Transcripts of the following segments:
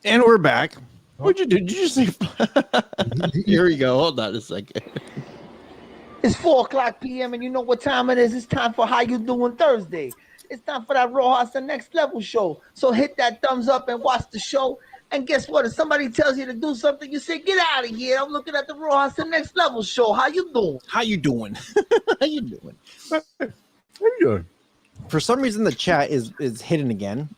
And we're back. What'd you do? Did you say? Here we go. Hold on a second. It's 4:00 p.m. and you know what time it is. It's time for How You Doing Thursday. It's time for that Raw House the Next Level show. So hit that thumbs up and watch the show. And guess what? If somebody tells you to do something, you say, "Get out of here! I'm looking at the Raw House the Next Level show. How you doing? How you doing? How you doing? How you doing? For some reason, the chat is hidden again.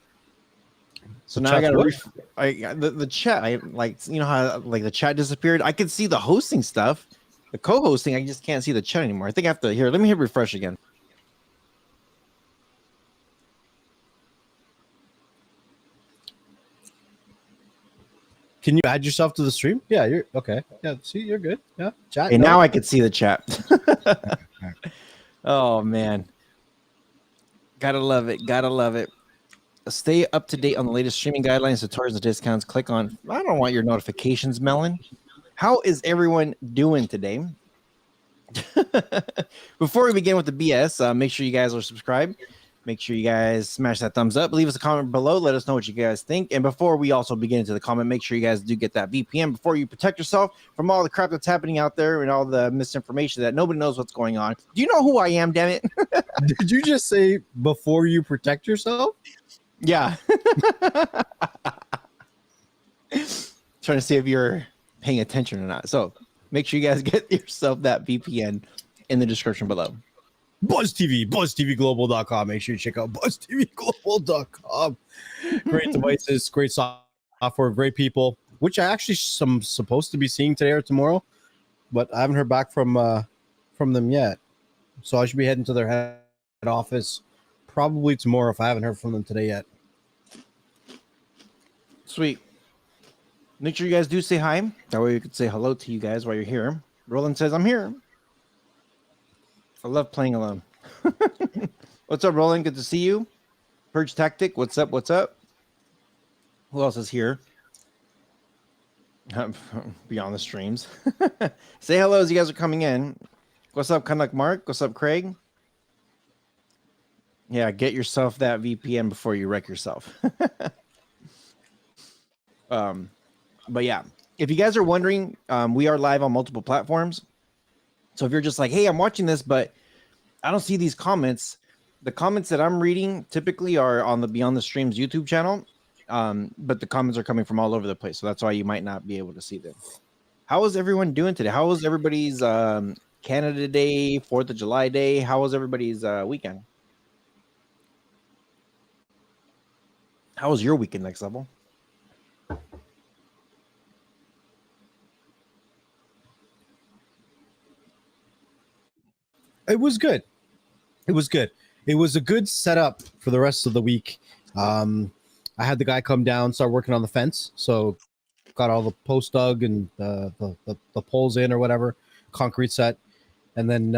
So now I got to the chat. I like how like the chat disappeared. I could see the hosting stuff, the co-hosting. I just can't see the chat anymore. I think I have to let me hit refresh again. Can you add yourself to the stream? Yeah, you're okay. Yeah, see, you're good. Yeah, chat. Okay, now I could see the chat. Oh man, gotta love it. Gotta love it. Stay up to date on the latest streaming guidelines, tutorials, and discounts. Click on. I don't want your notifications, Melon. How is everyone doing today? Before we begin with the BS, make sure you guys are subscribed. Make sure you guys smash that thumbs up. Leave us a comment below. Let us know what you guys think. And before we also begin into the comment, make sure you guys do get that VPN before you protect yourself from all the crap that's happening out there and all the misinformation that nobody knows what's going on. Do you know who I am, damn it? Did you just say before you protect yourself? Yeah. Trying to see if you're paying attention or not. So make sure you guys get yourself that VPN in the description below. Buzz TV, BuzzTVGlobal.com. Make sure you check out BuzzTVGlobal.com. Great devices, great software, great people, which I actually am supposed to be seeing today or tomorrow, but I haven't heard back from them yet. So I should be heading to their head office probably tomorrow if I haven't heard from them today yet. Sweet. Make sure you guys do say hi. That way we could say hello to you guys while you're here. Roland says, I'm here. I love playing alone. What's up, Roland? Good to see you. Purge Tactic, what's up? What's up? Who else is here? Beyond the streams. Say hello as you guys are coming in. What's up, Canuck Mark? What's up, Craig? Yeah, get yourself that VPN before you wreck yourself. But yeah, if you guys are wondering, we are live on multiple platforms. So if you're just like, hey, I'm watching this, but I don't see these comments. The comments that I'm reading typically are on the Beyond the Streams YouTube channel. But the comments are coming from all over the place. So that's why you might not be able to see them. How is everyone doing today? How was everybody's Canada Day, 4th of July Day? How was everybody's weekend? How was your weekend, Next Level? It was good. It was good. It was a good setup for the rest of the week. I had the guy come down, start working on the fence. So got all the posts dug and the poles in or whatever, concrete set. And then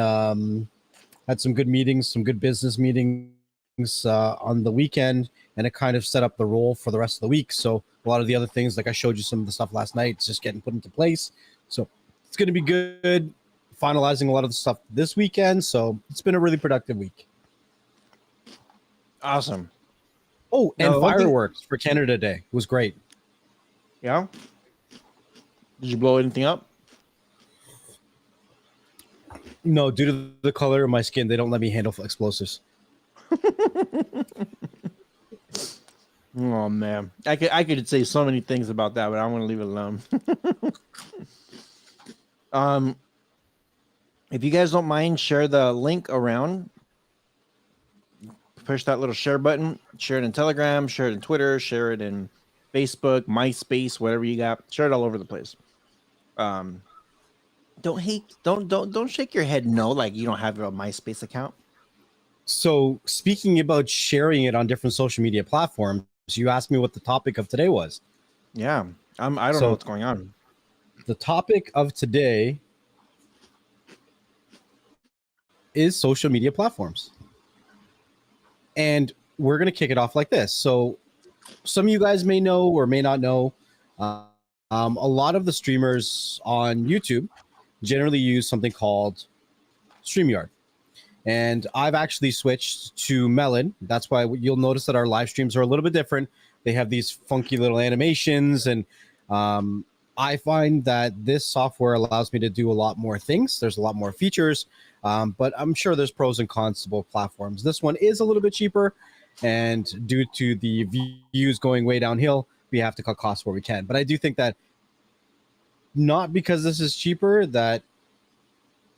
had some good meetings, some good business meetings on the weekend. And it kind of set up the role for the rest of the week. So a lot of the other things, like I showed you some of the stuff last night, it's just getting put into place. So it's going to be good. Finalizing a lot of the stuff this weekend, so it's been a really productive week. Awesome. Oh, and fireworks for Canada Day was great. Yeah. Did you blow anything up? No, due to the color of my skin, they don't let me handle explosives. Oh man, I could say so many things about that, but I'm gonna leave it alone. If you guys don't mind, share the link around. Push that little share button. Share it in Telegram. Share it in Twitter. Share it in Facebook, MySpace, whatever you got. Share it all over the place. Don't shake your head no, like you don't have a MySpace account. So speaking about sharing it on different social media platforms, you asked me what the topic of today was. Yeah, I don't know what's going on. The topic of today is social media platforms. And we're going to kick it off like this. So some of you guys may know or may not know, a lot of the streamers on YouTube generally use something called StreamYard. And I've actually switched to Melon. That's why you'll notice that our live streams are a little bit different. They have these funky little animations, and I find that this software allows me to do a lot more things. There's a lot more features, but I'm sure there's pros and cons to both platforms. This one is a little bit cheaper, and due to the views going way downhill, we have to cut costs where we can. But I do think that not because this is cheaper that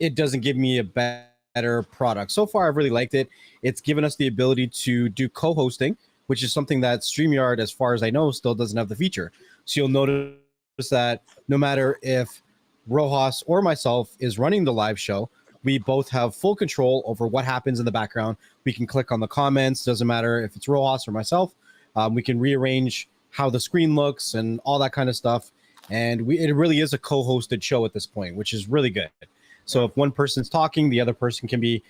it doesn't give me a better product. So far, I've really liked it. It's given us the ability to do co-hosting, which is something that StreamYard, as far as I know, still doesn't have the feature. So you'll notice that no matter if Rojas or myself is running the live show, we both have full control over what happens in the background. We can click on the comments. Doesn't matter if it's Rojas or myself. We can rearrange how the screen looks and all that kind of stuff. And it really is a co-hosted show at this point, which is really good. So if one person's talking, the other person can be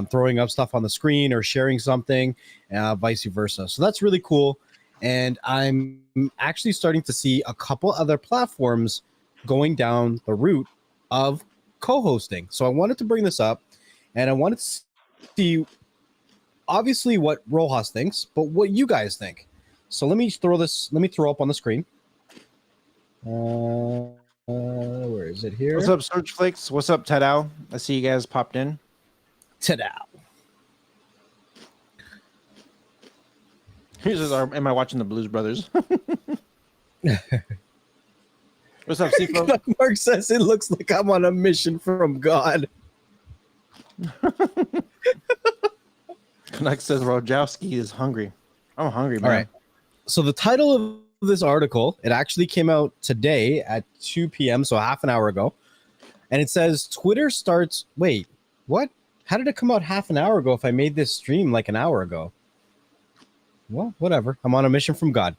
throwing up stuff on the screen or sharing something, vice versa. So that's really cool. And I'm actually starting to see a couple other platforms going down the route of co-hosting. So I wanted to bring this up, and I wanted to see, obviously, what Rojas thinks, but what you guys think. So let me throw up on the screen. Where is it here? What's up, Search Flakes? What's up, Tadao? I see you guys popped in. Tadao. He says, am I watching the Blues Brothers? What's up, Sifo? Mark says it looks like I'm on a mission from God. Canuck says Rojowski is hungry. I'm hungry, man. All right. So the title of this article, it actually came out today at 2 p.m., so half an hour ago. And it says Twitter starts... Wait, what? How did it come out half an hour ago if I made this stream like an hour ago? Well, whatever. I'm on a mission from God.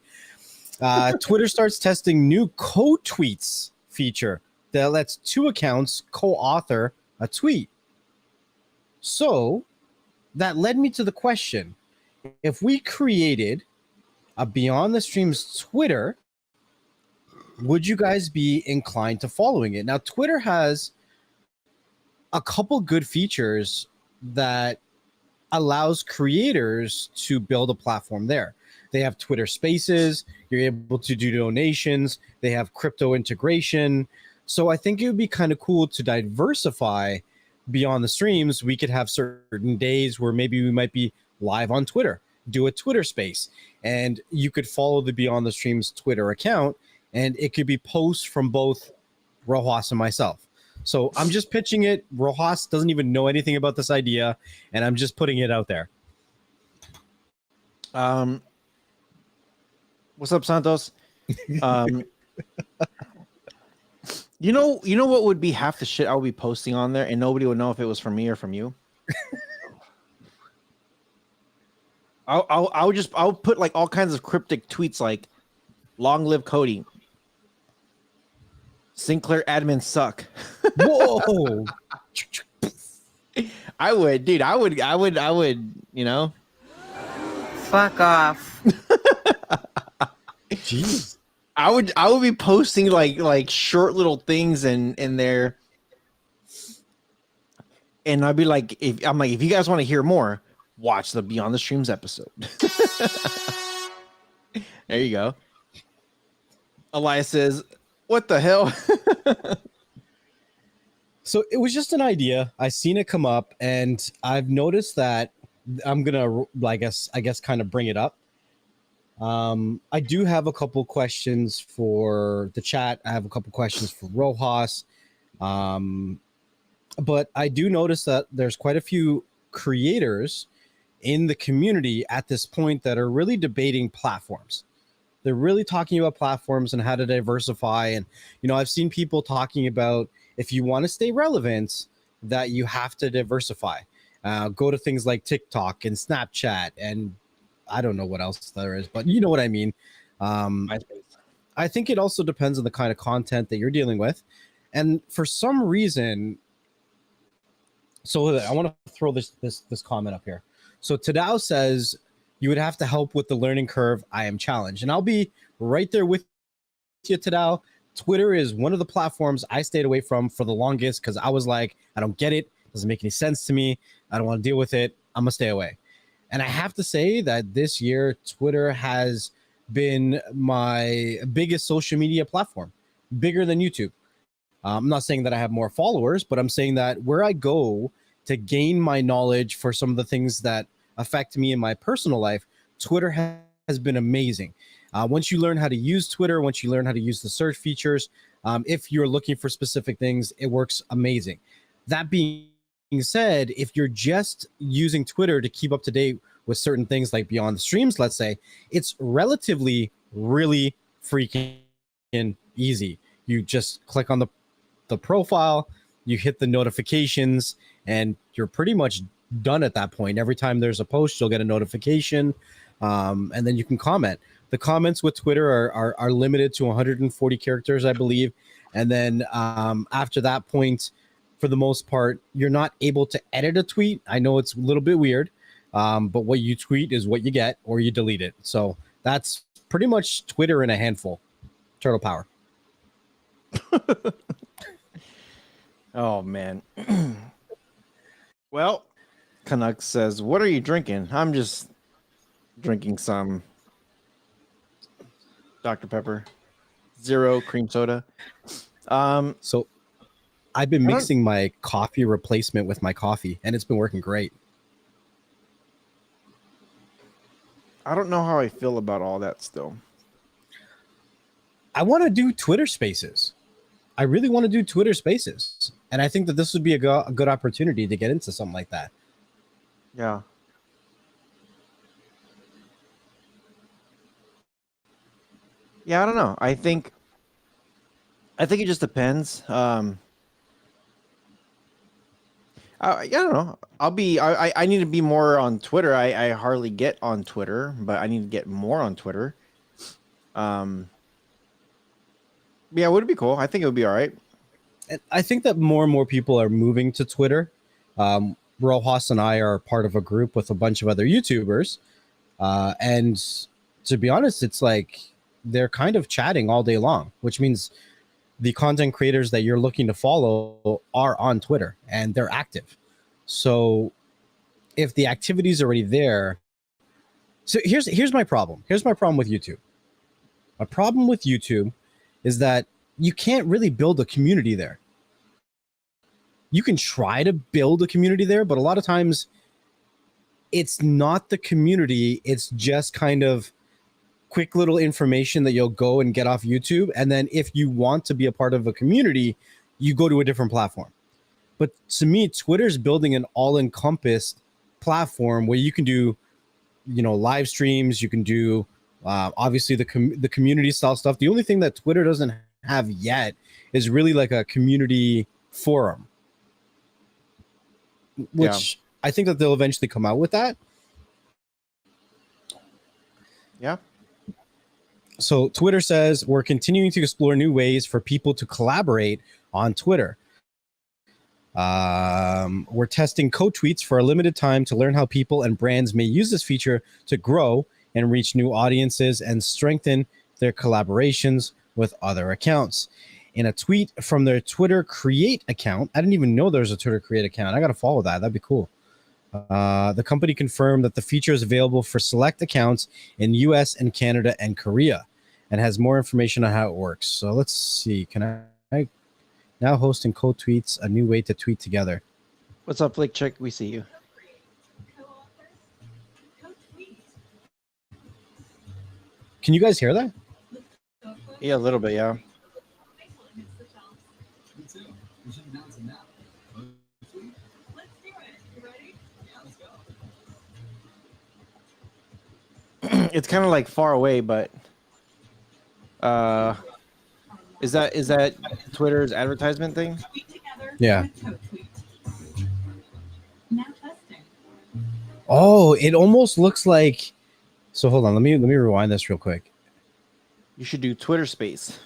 Twitter starts testing new co-tweets feature that lets two accounts co-author a tweet. So that led me to the question, if we created a Beyond the Streams Twitter, would you guys be inclined to following it? Now, Twitter has a couple good features that allows creators to build a platform there. They have Twitter Spaces. You're able to do donations. They have crypto integration. So I think it would be kind of cool to diversify beyond the streams. We could have certain days where maybe we might be live on Twitter, do a Twitter Space, and you could follow the Beyond the Streams Twitter account, and it could be posts from both Rojas and myself. So I'm just pitching it. Rojas doesn't even know anything about this idea, and I'm just putting it out there. What's up, Santos? You know what would be half the shit I would be posting on there, and nobody would know if it was from me or from you. I'll put like all kinds of cryptic tweets like "Long live Kodi," "Sinclair admins suck." Whoa! I would, dude. I would. You know. Fuck off. Jeez. I would be posting like short little things in there, and I'd be like, if you guys want to hear more, watch the Beyond the Streams episode. There you go. Elias says, "What the hell?" So it was just an idea. I seen it come up, and I've noticed that I'm gonna, I guess, kind of bring it up. I do have a couple questions for the chat. I have a couple questions for Rojas. But I do notice that there's quite a few creators in the community at this point that are really debating platforms. They're really talking about platforms and how to diversify. And, I've seen people talking about if you want to stay relevant, that you have to diversify. Go to things like TikTok and Snapchat, and I don't know what else there is, but you know what I mean. I think it also depends on the kind of content that you're dealing with. And for some reason, so I want to throw this comment up here. So Tadao says, you would have to help with the learning curve. I am challenged. And I'll be right there with you, Tadao. Twitter is one of the platforms I stayed away from for the longest because I was like, I don't get it. It doesn't make any sense to me. I don't want to deal with it. I'm going to stay away. And I have to say that this year, Twitter has been my biggest social media platform, bigger than YouTube. I'm not saying that I have more followers, but I'm saying that where I go to gain my knowledge for some of the things that affect me in my personal life, Twitter has been amazing. Once you learn how to use Twitter, once you learn how to use the search features, if you're looking for specific things, it works amazing. That being said, if you're just using Twitter to keep up to date with certain things like Beyond the Streams, let's say, it's relatively really freaking easy. You just click on the profile, you hit the notifications, and you're pretty much done at that point. Every time there's a post, you'll get a notification, and then you can comment. The comments with Twitter are limited to 140 characters, I believe. And then after that point, for the most part, you're not able to edit a tweet. I know it's a little bit weird, but what you tweet is what you get, or you delete it. So that's pretty much Twitter in a handful. Turtle power. Oh man. Well, Canucks says, "What are you drinking?" I'm just drinking some Dr. Pepper, zero cream soda. So I've been mixing my coffee replacement with my coffee, and it's been working great. I don't know how I feel about all that still. I want to do Twitter Spaces. I really want to do Twitter Spaces, and I think that this would be a good opportunity to get into something like that. Yeah. Yeah, I don't know. I think it just depends. I don't know. I need to be more on Twitter. I hardly get on Twitter, but I need to get more on Twitter. Yeah, would it be cool? I think it would be all right. And I think that more and more people are moving to Twitter. Rojas and I are part of a group with a bunch of other YouTubers. And to be honest, it's like they're kind of chatting all day long, which means the content creators that you're looking to follow are on Twitter and they're active. So if the activity is already there, so here's my problem. Here's my problem with YouTube. My problem with YouTube is that you can't really build a community there. You can try to build a community there, but a lot of times it's not the community. It's just kind of quick little information that you'll go and get off YouTube. And then if you want to be a part of a community, you go to a different platform. But to me, Twitter's building an all-encompassed platform where you can do, live streams. You can do obviously the community style stuff. The only thing that Twitter doesn't have yet is really like a community forum, which I think that they'll eventually come out with that. Yeah. So Twitter says we're continuing to explore new ways for people to collaborate on Twitter. We're testing code tweets for a limited time to learn how people and brands may use this feature to grow and reach new audiences and strengthen their collaborations with other accounts. In a tweet from their Twitter Create account, I didn't even know there's a Twitter Create account. I got to follow that. That'd be cool. The company confirmed that the feature is available for select accounts in US and Canada and Korea and has more information on how it works. So let's see. Can I now hosting code tweets, a new way to tweet together. What's up, Flick Chick? We see you. Can you guys hear that? Yeah, a little bit, yeah. It's kind of like far away, but is that Twitter's advertisement thing? Yeah. Oh, it almost looks like. So hold on, let me rewind this real quick. You should do Twitter Space,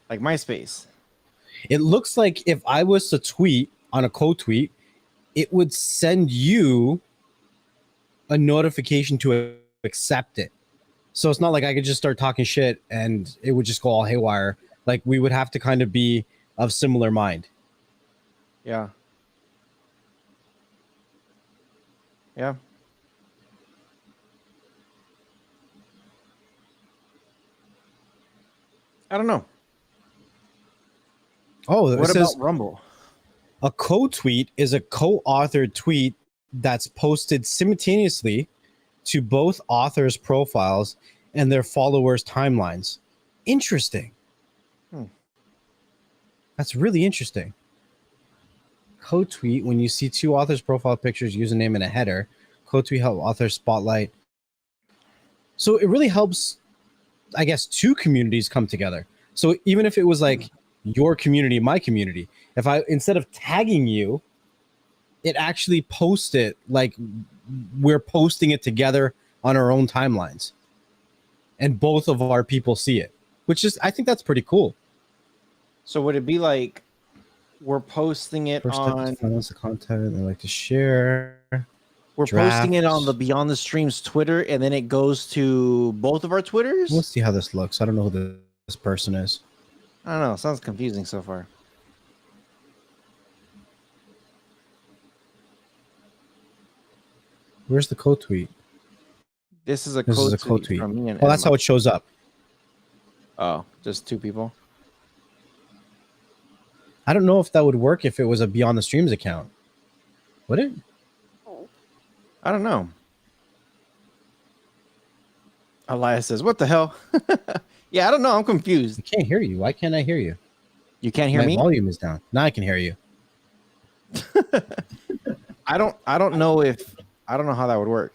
like MySpace. It looks like if I was to tweet on a code tweet, it would send you a notification to accept it. So it's not like I could just start talking shit and it would just go all haywire. Like we would have to kind of be of similar mind. Yeah. Yeah. I don't know. Oh, it What says about Rumble? a co-tweet is a co-authored tweet that's posted simultaneously to both authors' profiles and their followers' timelines. Interesting. Hmm. That's really interesting. Co-tweet, when you see two authors' profile pictures, username, and a header. Co-tweet help authors spotlight. So it really helps, I guess, two communities come together. So even if it was like your community, my community, if I, instead of tagging you, it actually posts it like we're posting it together on our own timelines, and both of our people see it, which is, I think that's pretty cool. So would it be like we're posting it First step is on? to find the content they like to share. We're posting it on Drafts. the Beyond the Streams Twitter, and then it goes to both of our Twitters. Let's see how this looks. I don't know who this person is. I don't know. Sounds confusing so far. Where's the co-tweet? This is a This is a co-tweet co-tweet. from me and Well, that's Emma. how it shows up. Oh, just two people. I don't know if that would work if it was a Beyond the Streams account. Would it? I don't know. Elias says, "What the hell?" Yeah, I don't know. I'm confused. I can't hear you. Why can't I hear you? You can't hear My me? volume is down. Now I can hear you. I don't know if I don't know how that would work.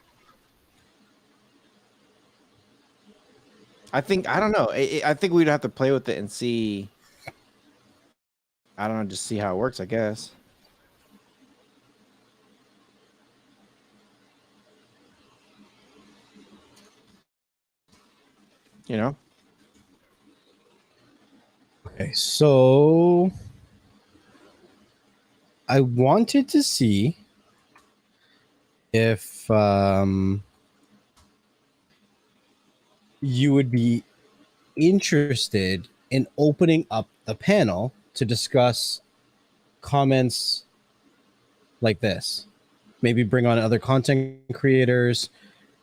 I don't know. I think we'd have to play with it and see. I don't know, just see how it works, I guess. You know? Okay, so I wanted to see if you would be interested in opening up the panel to discuss comments like this. Maybe bring on other content creators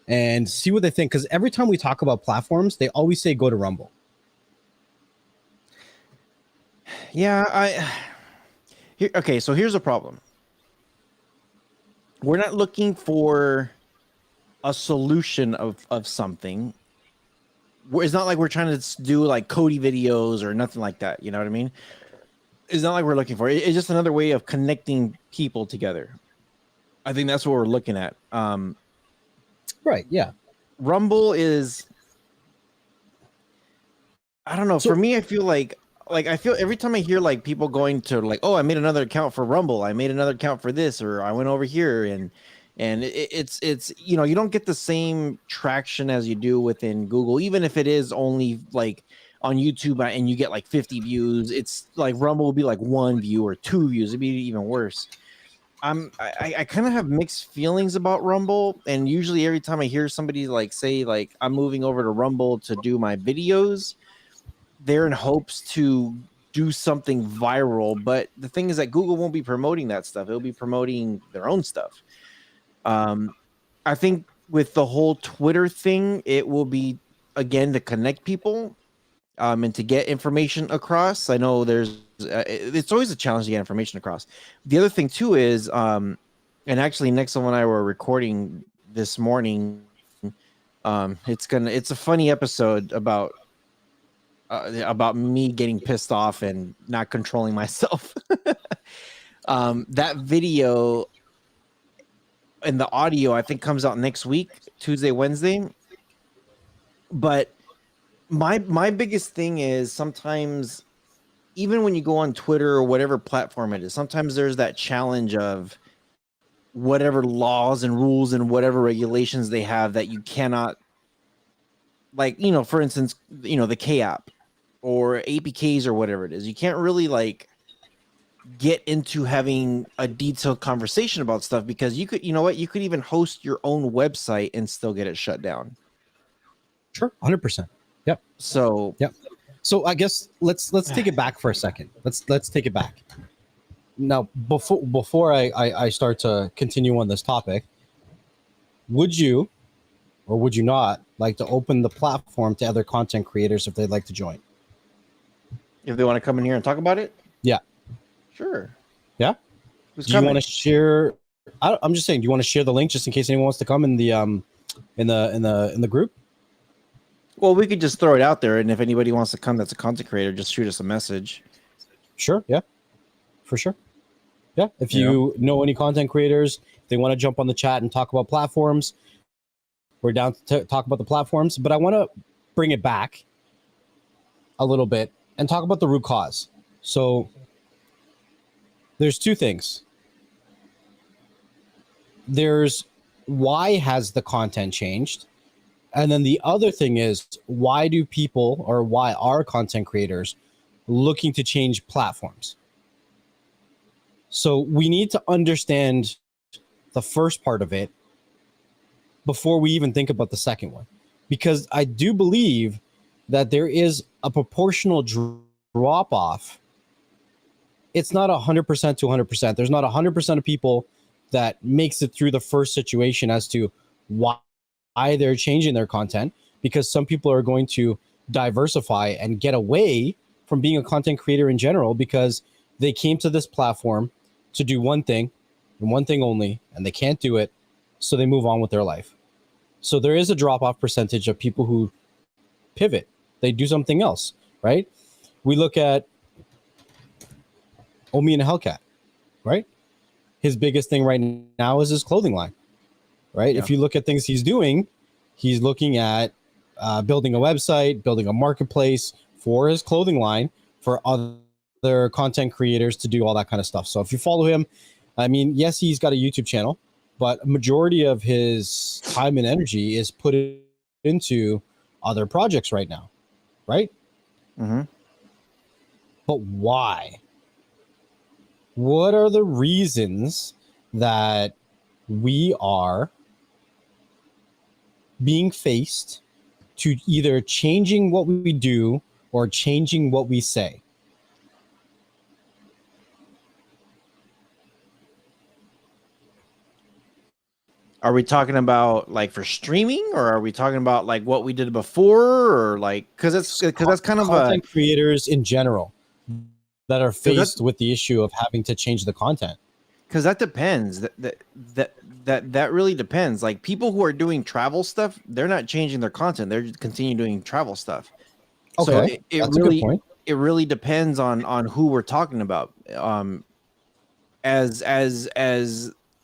and see what they think. Because every time we talk about platforms, they always say go to Rumble. Yeah, okay, so here's a problem. We're not looking for a solution of something. It's not like we're trying to do like Kodi videos or nothing like that. You know what I mean? It's not like we're looking for it. It's just another way of connecting people together. I think that's what we're looking at. Right, yeah. Rumble is, I don't know. So- For me, I feel like I feel every time I hear like people going to like, oh, I made another account for Rumble, I made another account for this, or I went over here, and it's you know, you don't get the same traction as you do within Google, even if it is only like on YouTube and you get like 50 views. It's like Rumble will be like 1 view or 2 views. It'd be even worse. I kind of have mixed feelings about Rumble, and usually every time I hear somebody like say like I'm moving over to Rumble to do my videos, they're in hopes to do something viral. But the thing is that Google won't be promoting that stuff. It'll be promoting their own stuff. I think with the whole Twitter thing, it will be again to connect people and to get information across. I know it's always a challenge to get information across. The other thing too is, and actually Nexel and I were recording this morning. It's a funny episode about me getting pissed off and not controlling myself. That video and the audio, I think, comes out next week, Tuesday, Wednesday. But my biggest thing is sometimes, even when you go on Twitter or whatever platform it is, sometimes there's that challenge of whatever laws and rules and whatever regulations they have that you cannot, like, you know, for instance, you know, the K app or APKs or whatever it is, you can't really like get into having a detailed conversation about stuff, because you could, you know what, you could even host your own website and still get it shut down. Sure, 100%. Yep. So Yep. So I guess let's take it back for a second. Let's take it back. Now, before I start to continue on this topic, would you or would you not like to open the platform to other content creators if they'd like to join? If they want to come in here and talk about it? Yeah. Sure. Yeah? Who's Do you coming? want to share? I'm just saying. Do you want to share the link just in case anyone wants to come in the group? Well, we could just throw it out there, and if anybody wants to come that's a content creator, just shoot us a message. Sure. Yeah. For sure. Yeah. If You you know any content creators, if they want to jump on the chat and talk about platforms, we're down to talk about the platforms. But I want to bring it back a little bit and talk about the root cause. So there's two things. There's why has the content changed? And then the other thing is, why do people, or why are content creators looking to change platforms? So we need to understand the first part of it before we even think about the second one, because I do believe that there is a proportional drop off. It's not 100% to 100%. There's not 100% of people that makes it through the first situation as to why they're changing their content, because some people are going to diversify and get away from being a content creator in general because they came to this platform to do one thing and one thing only, and they can't do it, so they move on with their life. So there is a drop-off percentage of people who pivot. They do something else, right? We look at Omi and Hellcat, right? His biggest thing right now is his clothing line, right? Yeah. If you look at things he's doing, he's looking at building a website, building a marketplace for his clothing line for other content creators to do all that kind of stuff. So if you follow him, I mean, yes, he's got a YouTube channel, but a majority of his time and energy is put into other projects right now, right? Mm-hmm. But why? What are the reasons that we are being faced to either changing what we do or changing what we say? Are we talking about like for streaming, or are we talking about like what we did before, or like because that's kind of a Content creators in general that are that's- faced with the issue of having to change the content. because that depends. That really depends. Like people who are doing travel stuff, they're not changing their content. They're just continuing doing travel stuff. So Okay, it that's a good really point. it really depends on who we're talking about. As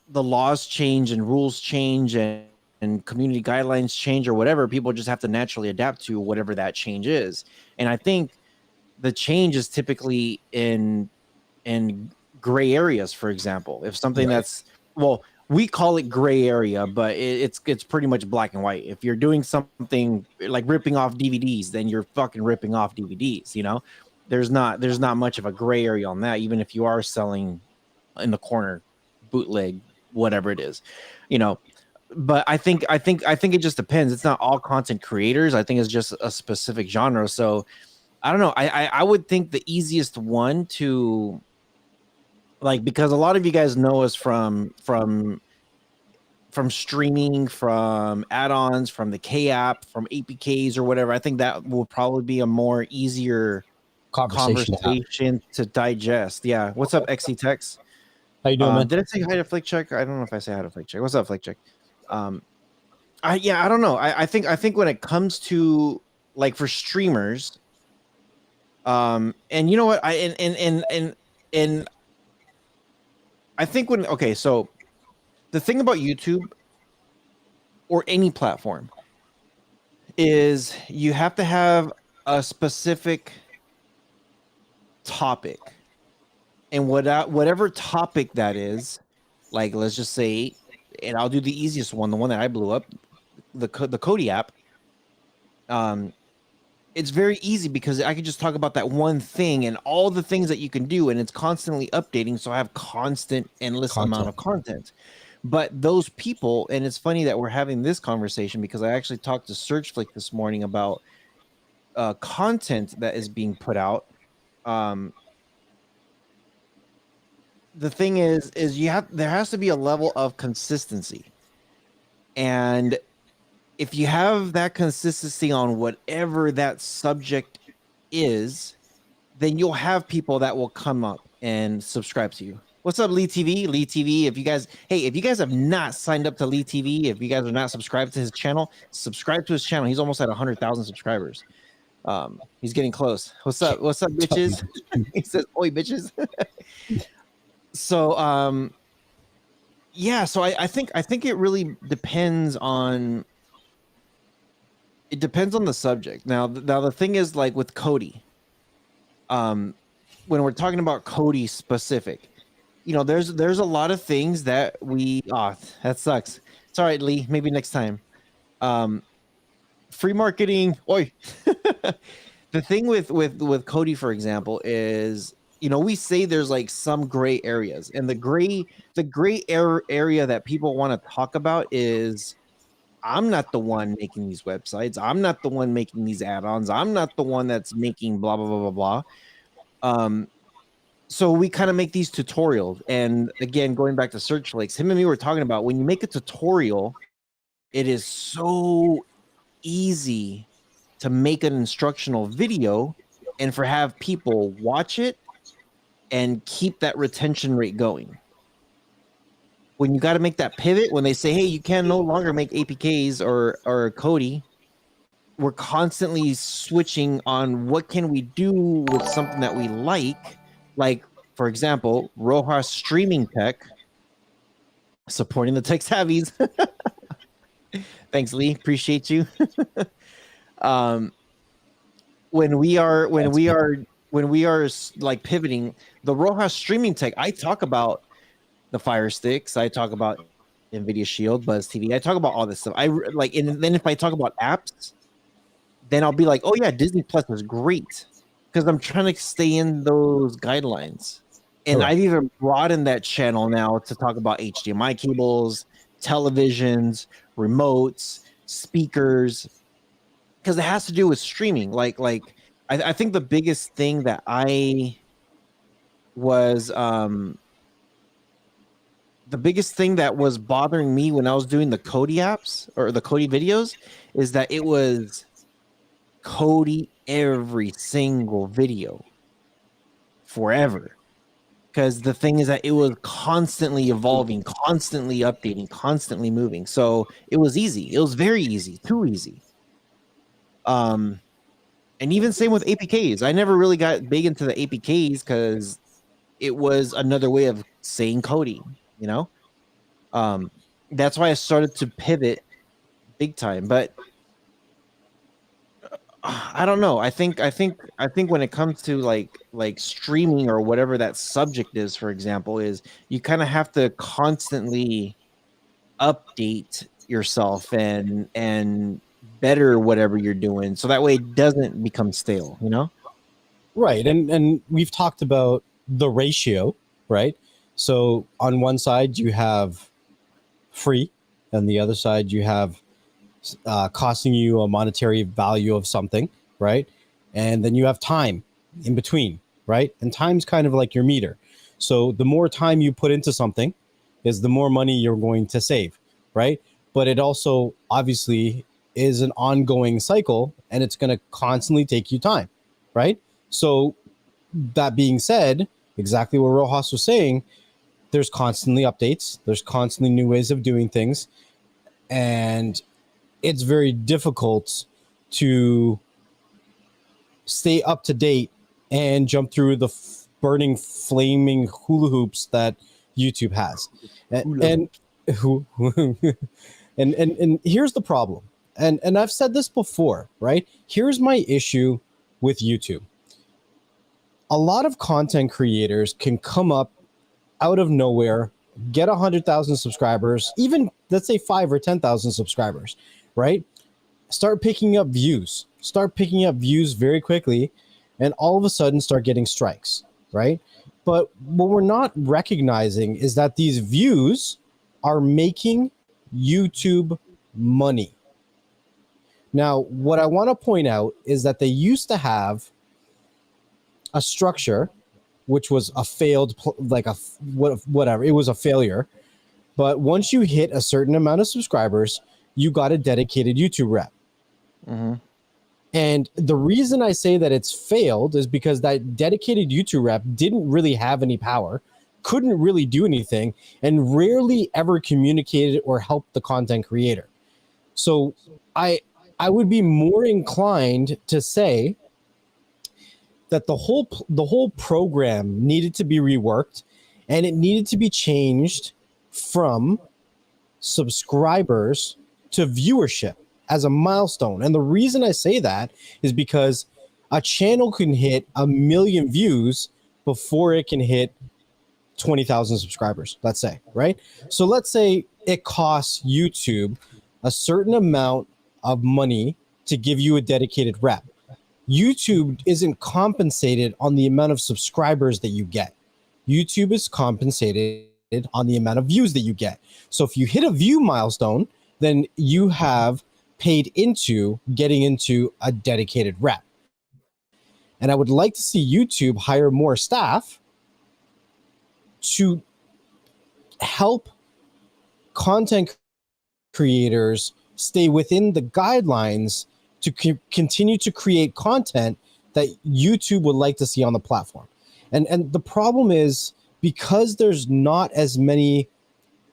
the laws change and rules change and community guidelines change or whatever, people just have to naturally adapt to whatever that change is. And I think the change is typically in gray areas. For example, if something Right. that's, well, we call it gray area, but it's pretty much black and white. If you're doing something like ripping off DVDs, then you're fucking ripping off DVDs. You know, there's not much of a gray area on that, even if you are selling in the corner bootleg, whatever it is, you know. But I think it just depends. It's not all content creators. I think it's just a specific genre. So I don't know. I would think the easiest one to, like, because a lot of you guys know us from streaming, from add-ons, from the K app, from APKs or whatever. I think that will probably be a more easier Conversation to have. conversation to digest. Yeah. What's up, XC Tex? How you doing, man? Did I say hi to Flick Check? I don't know if I say hi to Flick Check. What's up, Flick Check? I don't know. I think when it comes to like for streamers, and you know what, and I think when, okay, so the thing about YouTube or any platform is you have to have a specific topic, and whatever topic that is, like let's just say, and I'll do the easiest one, the one that I blew up, the Kodi app. It's very easy because I can just talk about that one thing and all the things that you can do, and it's constantly updating, so I have constant, endless amount of content. But those people, and it's funny that we're having this conversation because I actually talked to SearchFlick this morning about content that is being put out. The thing is there has to be a level of consistency, and if you have that consistency on whatever that subject is, then you'll have people that will come up and subscribe to you. What's up, Lee TV? Lee TV. If you guys have not signed up to Lee TV, if you guys are not subscribed to his channel, subscribe to his channel. He's almost at 100,000 subscribers. He's getting close. What's up, bitches? He says, "Oi, bitches." So, yeah. So I think it really depends on. It depends on the subject. Now the thing is, like with Kodi, when we're talking about Kodi specific, there's a lot of things that that sucks. It's all right, Lee. Maybe next time. Free marketing. Oi. The thing with Kodi, for example, is we say there's like some gray areas, and the gray area that people want to talk about is I'm not the one making these websites. I'm not the one making these add-ons. I'm not the one that's making blah blah blah blah blah. So we kind of make these tutorials, and again, going back to Search Lakes, him and me were talking about when you make a tutorial, it is so easy to make an instructional video and have people watch it and keep that retention rate going. When you got to make that pivot, when they say, hey, you can no longer make APKs or Kodi, we're constantly switching on what can we do with something that we like, for example, Rojas Streaming Tech, supporting the tech savvies. Thanks, Lee. Appreciate you. When we are like pivoting the Rojas Streaming Tech, I talk about the Fire Sticks. I talk about NVIDIA Shield, Buzz TV. I talk about all this stuff. And then if I talk about apps, then I'll be like, oh yeah, Disney Plus is great, because I'm trying to stay in those guidelines. And I've even broadened that channel now to talk about HDMI cables, televisions, remotes, speakers, because it has to do with streaming. I think the biggest thing that I was the biggest thing that was bothering me when I was doing the Kodi apps or the Kodi videos is that it was Kodi every single video forever. Because the thing is that it was constantly evolving, constantly updating, constantly moving. So it was easy. It was very easy, too easy. And even same with APKs. I never really got big into the APKs because it was another way of saying Kodi, That's why I started to pivot big time. But I don't know. I think when it comes to like streaming or whatever that subject is, for example, is you kind of have to constantly update yourself and better whatever you're doing, so that way it doesn't become stale, Right. And we've talked about the ratio, right? So on one side you have free, and the other side you have costing you a monetary value of something, right? And then you have time in between, right? And time's kind of like your meter. So the more time you put into something is the more money you're going to save, right? But it also obviously is an ongoing cycle, and it's going to constantly take you time, right? So that being said, exactly what Rojas was saying, there's constantly updates, there's constantly new ways of doing things, and it's very difficult to stay up to date and jump through the burning, flaming hula hoops that YouTube has. And here's the problem. And I've said this before, right? Here's my issue with YouTube. A lot of content creators can come up out of nowhere, get 100,000 subscribers, even let's say 5 or 10,000 subscribers, right? Start picking up views very quickly, and all of a sudden start getting strikes, right? But what we're not recognizing is that these views are making YouTube money. Now, what I want to point out is that they used to have a structure, which was a failed, whatever. It was a failure. But once you hit a certain amount of subscribers, you got a dedicated YouTube rep. Mm-hmm. And the reason I say that it's failed is because that dedicated YouTube rep didn't really have any power, couldn't really do anything, and rarely ever communicated or helped the content creator. So I would be more inclined to say that the whole program needed to be reworked, and it needed to be changed from subscribers to viewership as a milestone. And the reason I say that is because a channel can hit 1 million views before it can hit 20,000 subscribers, let's say, right? So let's say it costs YouTube a certain amount of money to give you a dedicated rep. YouTube isn't compensated on the amount of subscribers that you get. YouTube is compensated on the amount of views that you get. So if you hit a view milestone, then you have paid into getting into a dedicated rep. And I would like to see YouTube hire more staff to help content creators stay within the guidelines to continue to create content that YouTube would like to see on the platform. And the problem is, because there's not as many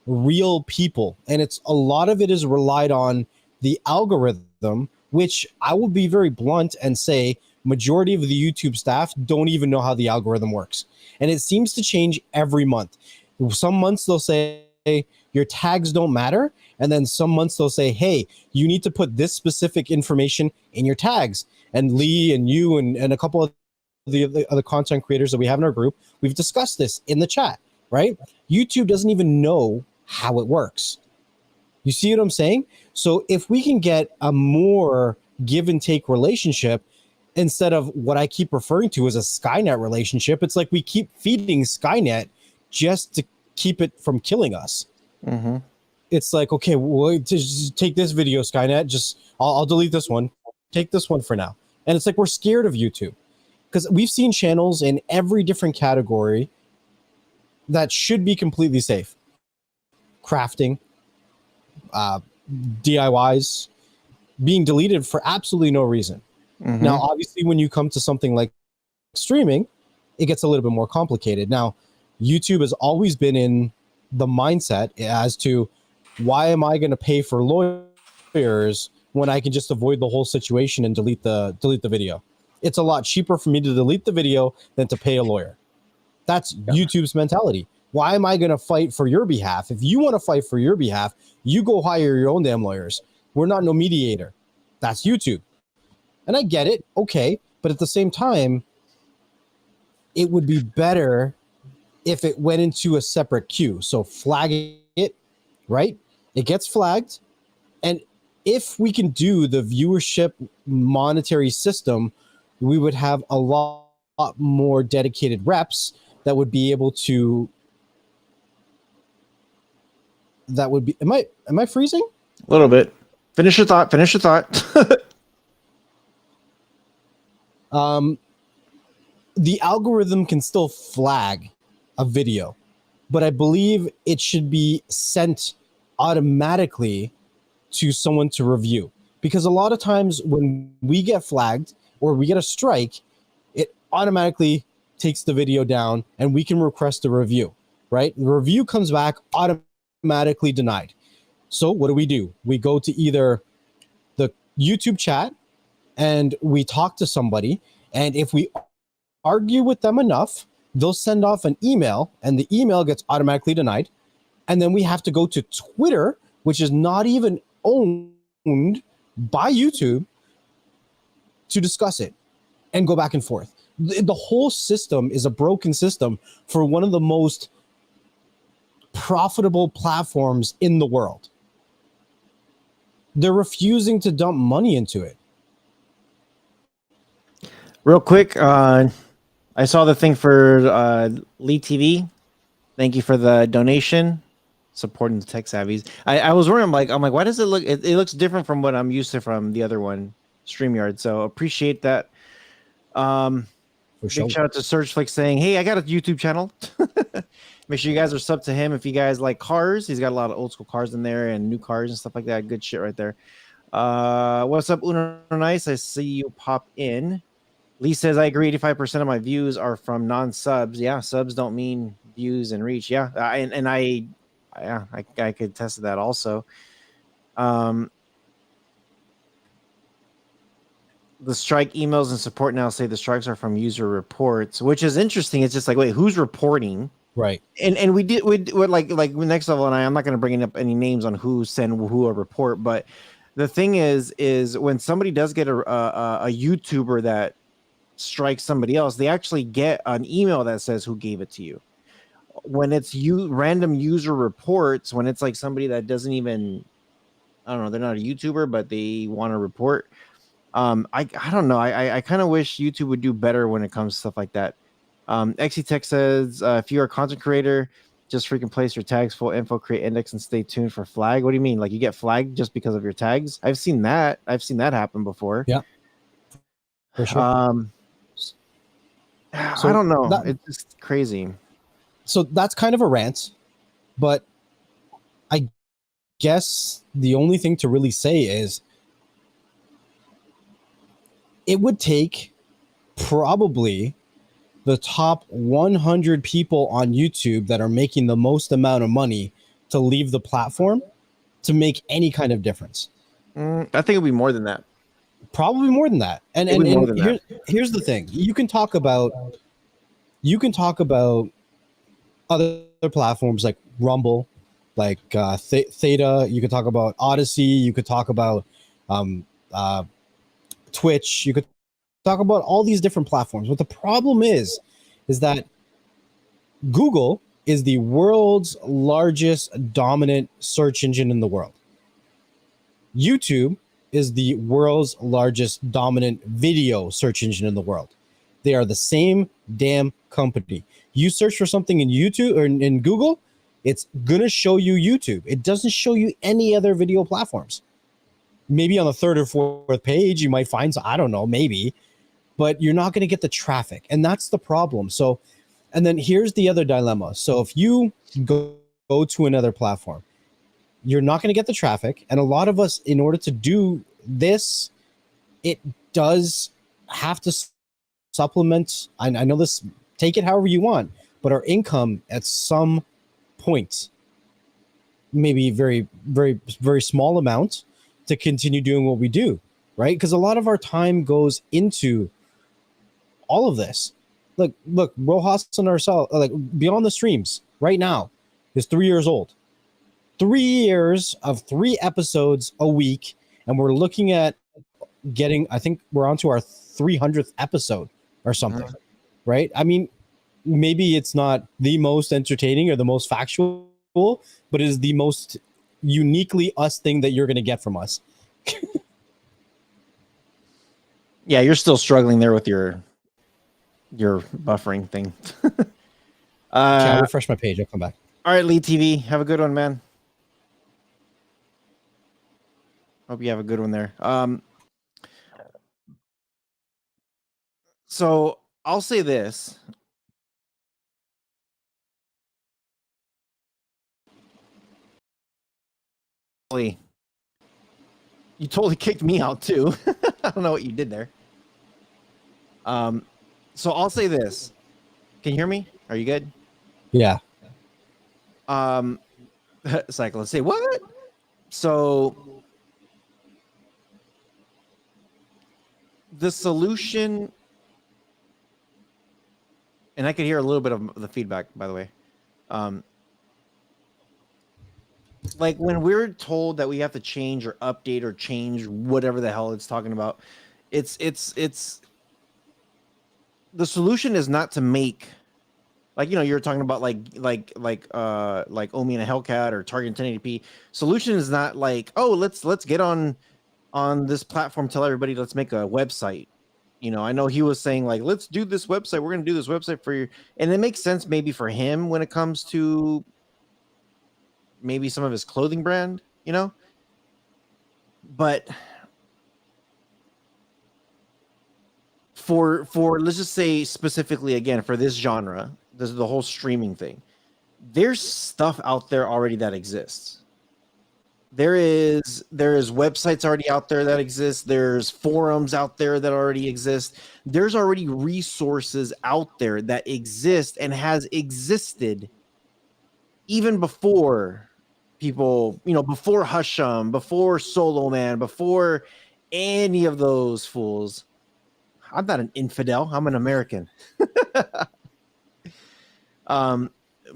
real people, and it's a lot of it is relied on the algorithm, which I will be very blunt and say majority of the YouTube staff don't even know how the algorithm works. And it seems to change every month. Some months they'll say your tags don't matter. And then some months they'll say, hey, you need to put this specific information in your tags. And Lee and you and a couple of the other content creators that we have in our group, we've discussed this in the chat, right? YouTube doesn't even know how it works. You see what I'm saying? So if we can get a more give and take relationship, instead of what I keep referring to as a Skynet relationship, it's like we keep feeding Skynet just to keep it from killing us. Mm-hmm. It's like, okay, well, just take this video, Skynet. Just I'll delete this one. Take this one for now. And it's like we're scared of YouTube because we've seen channels in every different category that should be completely safe. Crafting, DIYs, being deleted for absolutely no reason. Mm-hmm. Now, obviously, when you come to something like streaming, it gets a little bit more complicated. Now, YouTube has always been in the mindset as to why am I going to pay for lawyers when I can just avoid the whole situation and delete the video? It's a lot cheaper for me to delete the video than to pay a lawyer. That's YouTube's mentality. Why am I going to fight for your behalf? If you want to fight for your behalf, you go hire your own damn lawyers. We're not no mediator. That's YouTube. And I get it. Okay. But at the same time, it would be better if it went into a separate queue. So flagging it, right? It gets flagged. And if we can do the viewership monetary system, we would have a lot more dedicated reps that would be able to, that would be, am I freezing? A little bit. Finish your thought. The algorithm can still flag a video, but I believe it should be sent automatically to someone to review. Because a lot of times when we get flagged or we get a strike, it automatically takes the video down and we can request a review, right? The review comes back automatically denied. So what do? We go to either the YouTube chat and we talk to somebody, and if we argue with them enough, they'll send off an email and the email gets automatically denied. And then we have to go to Twitter, which is not even owned by YouTube, to discuss it and go back and forth. The whole system is a broken system for one of the most profitable platforms in the world. They're refusing to dump money into it. Real quick, I saw the thing for Lee TV. Thank you for the donation, supporting the tech savvies. I was wondering, I'm like, why does it look? It looks different from what I'm used to from the other one, StreamYard. So appreciate that. Big shout out to Surgeflix saying, hey, I got a YouTube channel. Make sure you guys are sub to him if you guys like cars. He's got a lot of old school cars in there and new cars and stuff like that. Good shit right there. What's up, Uno Nice? I see you pop in. Lee says, I agree. 85% of my views are from non-subs. Yeah, subs don't mean views and reach. Yeah, I could attest to that also. The strike emails and support now say the strikes are from user reports, which is interesting. It's just like, wait, who's reporting? Right. And we like next level, and I'm not going to bring up any names on who send who a report, but the thing is when somebody does get a YouTuber that strikes somebody else, they actually get an email that says who gave it to you. When it's random user reports, when it's like somebody that doesn't even, I don't know, they're not a YouTuber, but they want to report. I don't know. I kind of wish YouTube would do better when it comes to stuff like that. Exitech says, if you're a content creator, just freaking place your tags, full info, create index, and stay tuned for flag. What do you mean? Like you get flagged just because of your tags? I've seen that happen before. Yeah, for sure. I don't know. It's just crazy. So that's kind of a rant, but I guess the only thing to really say is it would take probably the top 100 people on YouTube that are making the most amount of money to leave the platform to make any kind of difference. I think it'd be more than that. Probably more than that. And here's the thing. You can talk about other platforms like Rumble, like Theta. You could talk about Odyssey. You could talk about Twitch. You could talk about all these different platforms. But the problem is that Google is the world's largest dominant search engine in the world. YouTube is the world's largest dominant video search engine in the world. They are the same damn company. You search for something in YouTube or in Google, it's gonna show you YouTube. It doesn't show you any other video platforms. Maybe on the third or fourth page, you might find, I don't know, maybe, but you're not gonna get the traffic. And that's the problem. So, and then here's the other dilemma. So if you go to another platform, you're not gonna get the traffic. And a lot of us, in order to do this, it does have to supplement. I know this, take it however you want, but our income at some point, maybe very, very, very small amount, to continue doing what we do, right? Because a lot of our time goes into all of this. Look, Rojas and ourselves, like Beyond the Streams right now is 3 years old. 3 years of 3 episodes a week, and we're looking at getting, I think we're on to our 300th episode or something, right? I mean, maybe it's not the most entertaining or the most factual, but it is the most uniquely us thing that you're going to get from us. Yeah, you're still struggling there with your buffering thing. Okay, I'll refresh my page. I'll come back. All right, Lee TV, have a good one, man. Hope you have a good one there. So I'll say this. You totally kicked me out too. I don't know what you did there. So I'll say this. Can you hear me? Are you good? Yeah. Cyclist, say what? So the solution, and I could hear a little bit of the feedback, by the way. Like when we're told that we have to change or update or change whatever the hell it's talking about, it's the solution is not to make, like, you know, you're talking about like Omi and a Hellcat or Target 1080p. Solution is not like, oh, let's get on this platform, tell everybody, let's make a website. You know, I know he was saying like, let's do this website. We're going to do this website for you. And it makes sense maybe for him when it comes to maybe some of his clothing brand, you know, but for let's just say specifically again for this genre, this is the whole streaming thing. There's stuff out there already that exists. There is websites already out there that exist. There's forums out there that already exist. There's already resources out there that exist and has existed even before people, before Husham, before Solo Man, before any of those fools. I'm not an infidel. I'm an American.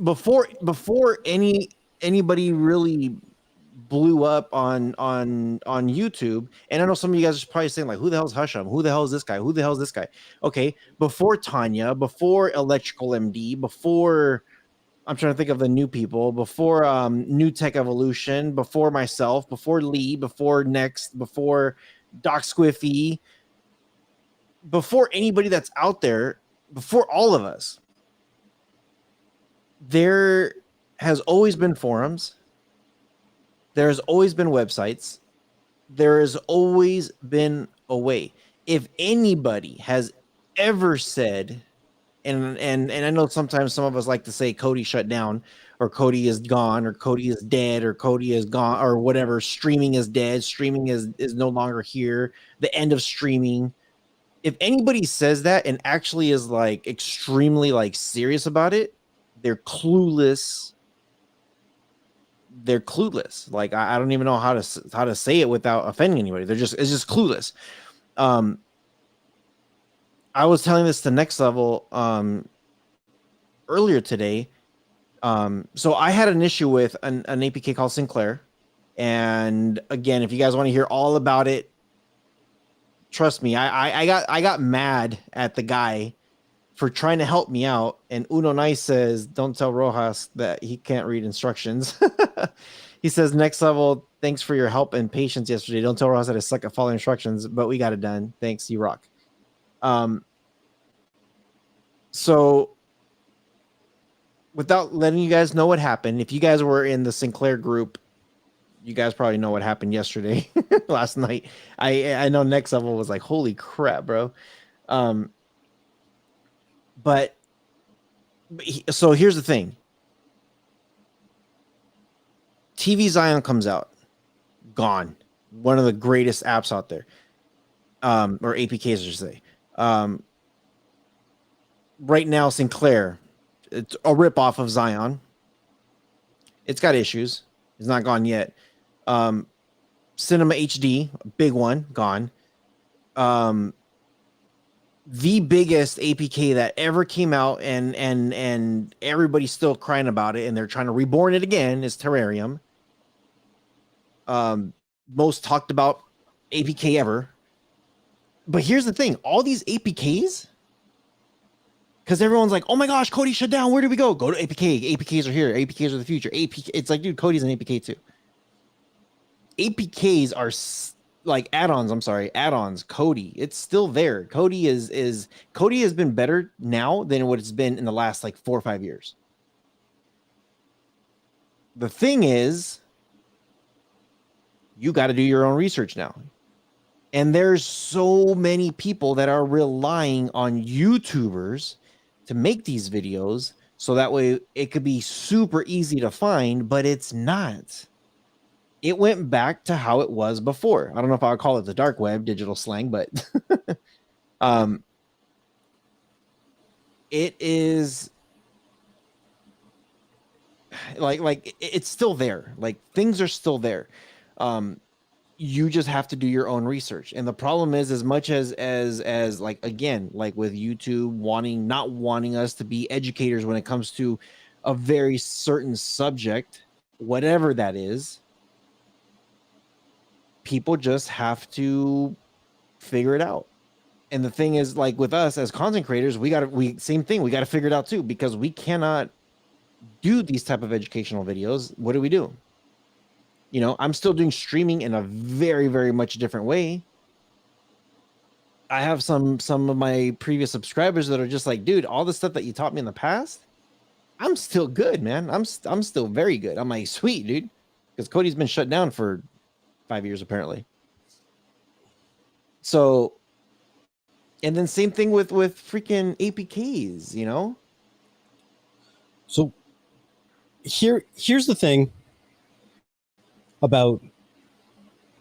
Before anybody really blew up on YouTube, and I know some of you guys are probably saying like, "Who the hell's Husham? Who the hell is this guy? Who the hell is this guy?" Okay, before Tanya, before Electrical MD, before I'm trying to think of the new people, before New Tech Evolution, before myself, before Lee, before Next, before Doc Squiffy, before anybody that's out there, before all of us, there has always been forums. There's always been websites. There has always been a way. If anybody has ever said, and I know sometimes some of us like to say Kodi shut down, or Kodi is gone, or Kodi is dead, or Kodi is gone, or whatever, streaming is dead, streaming is no longer here, the end of streaming. If anybody says that and actually is like extremely like serious about it, they're clueless. They're clueless. Like I don't even know how to say it without offending anybody. It's just clueless. I was telling this to Next Level earlier today. So I had an issue with an APK called Sinclair, and again, if you guys want to hear all about it, trust me, I got mad at the guy for trying to help me out. And Uno Nice says, "Don't tell Rojas that he can't read instructions." He says, "Next Level, thanks for your help and patience yesterday. Don't tell Rojas that I suck at following instructions, but we got it done. Thanks, you rock." So without letting you guys know what happened, if you guys were in the Sinclair group, you guys probably know what happened yesterday, last night. I know Next Level was like, "Holy crap, bro." So here's the thing. TV Zion comes out, gone. One of the greatest apps out there, or APKs, I should say. Right now, Sinclair, it's a ripoff of Zion. It's got issues. It's not gone yet. Cinema HD, a big one, gone. The biggest APK that ever came out, and everybody's still crying about it, and they're trying to reborn it again, is Terrarium. Most talked about APK ever. But here's the thing, all these APKs, because everyone's like, "Oh my gosh, Kodi shut down. Where do we go?" Go to APK. APKs are here. APKs are the future. APK. It's like, dude, Kodi's an APK too. APKs are like add-ons. I'm sorry, add-ons. Kodi, it's still there. Kodi Kodi has been better now than what it's been in the last like 4 or 5 years. The thing is, you got to do your own research now. And there's so many people that are relying on YouTubers to make these videos, so that way it could be super easy to find, but it's not. It went back to how it was before. I don't know if I would call it the dark web, digital slang, but it is like it's still there. Like things are still there. You just have to do your own research. And the problem is, as much as like, again, like with YouTube not wanting us to be educators when it comes to a very certain subject, whatever that is, people just have to figure it out. And the thing is, like with us as content creators, same thing, we got to figure it out too, because we cannot do these type of educational videos. What do? I'm still doing streaming in a very, very much different way. I have some of my previous subscribers that are just like, "Dude, all the stuff that you taught me in the past, I'm still good, man. I'm still very good." I'm like, "Sweet, dude," because Kodi's been shut down for 5 years apparently. So, and then same thing with freaking APKs, So here's the thing about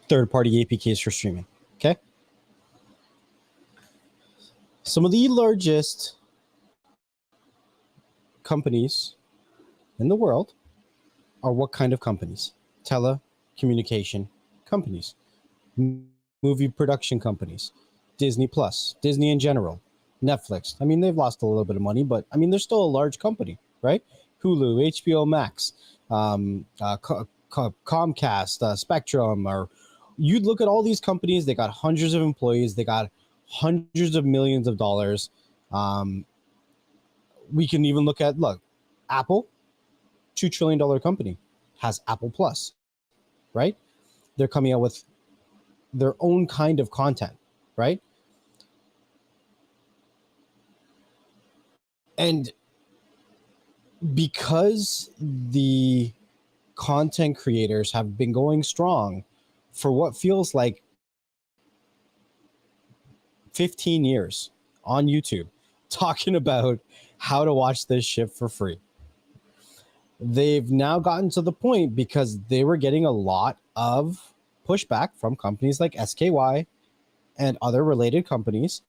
third-party APKs for streaming. Okay. Some of the largest companies in the world are what kind of companies? Telecommunication companies, movie production companies, Disney Plus, Disney in general, Netflix. I mean, they've lost a little bit of money, but I mean, they're still a large company, right? Hulu, HBO Max, Comcast, Spectrum, or you'd look at all these companies, they got hundreds of employees, they got hundreds of millions of dollars. We can even look at, Apple, $2 trillion company, has Apple Plus, right? They're coming out with their own kind of content, right? And because the content creators have been going strong for what feels like 15 years on YouTube, talking about how to watch this shit for free, they've now gotten to the point, because they were getting a lot of pushback from companies like SKY and other related companies,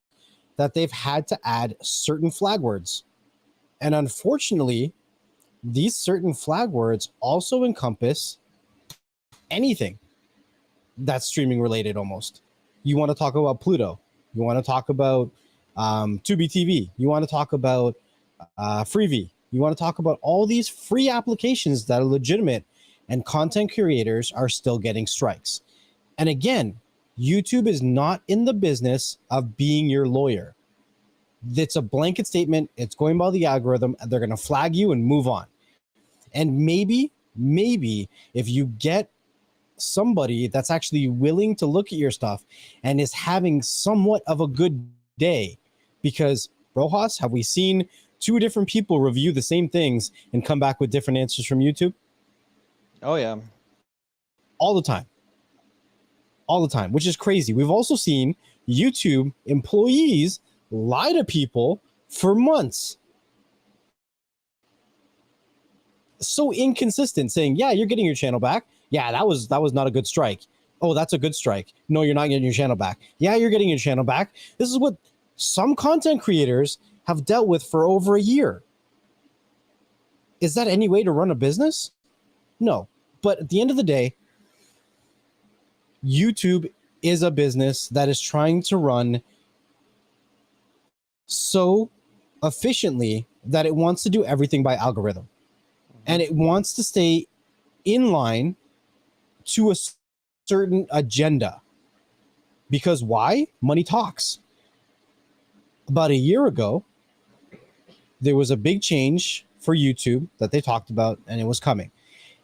that they've had to add certain flag words. And unfortunately, these certain flag words also encompass anything that's streaming related almost. You want to talk about Pluto. You want to talk about Tubi TV. You want to talk about Freevee. You want to talk about all these free applications that are legitimate, and content creators are still getting strikes. And again, YouTube is not in the business of being your lawyer. It's a blanket statement. It's going by the algorithm, and they're going to flag you and move on. And maybe if you get somebody that's actually willing to look at your stuff and is having somewhat of a good day, because Rojas, have we seen two different people review the same things and come back with different answers from YouTube? Oh yeah. All the time, which is crazy. We've also seen YouTube employees lie to people for months. So inconsistent, saying, yeah, you're getting your channel back. Yeah, that was not a good strike. Oh, that's a good strike. No, you're not getting your channel back. Yeah, you're getting your channel back. This is what some content creators have dealt with for over a year. Is that any way to run a business? No. But at the end of the day, YouTube is a business that is trying to run so efficiently that it wants to do everything by algorithm. And it wants to stay in line to a certain agenda. Because why? Money talks. About a year ago, there was a big change for YouTube that they talked about, and it was coming.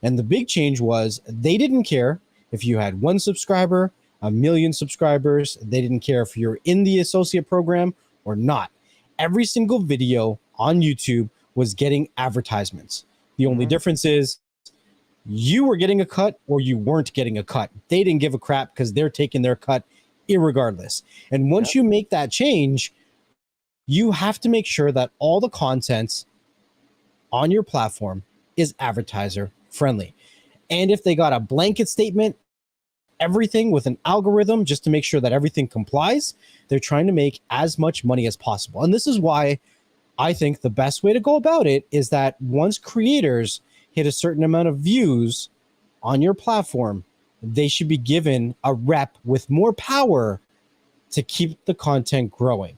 And the big change was they didn't care if you had 1 subscriber, 1 million subscribers. They didn't care if you're in the associate program or not. Every single video on YouTube was getting advertisements. The only difference is you were getting a cut or you weren't getting a cut. They didn't give a crap because they're taking their cut irregardless. And once you make that change, you have to make sure that all the content on your platform is advertiser friendly. And if they got a blanket statement, everything with an algorithm just to make sure that everything complies, they're trying to make as much money as possible. And this is why I think the best way to go about it is that once creators hit a certain amount of views on your platform, they should be given a rep with more power to keep the content growing.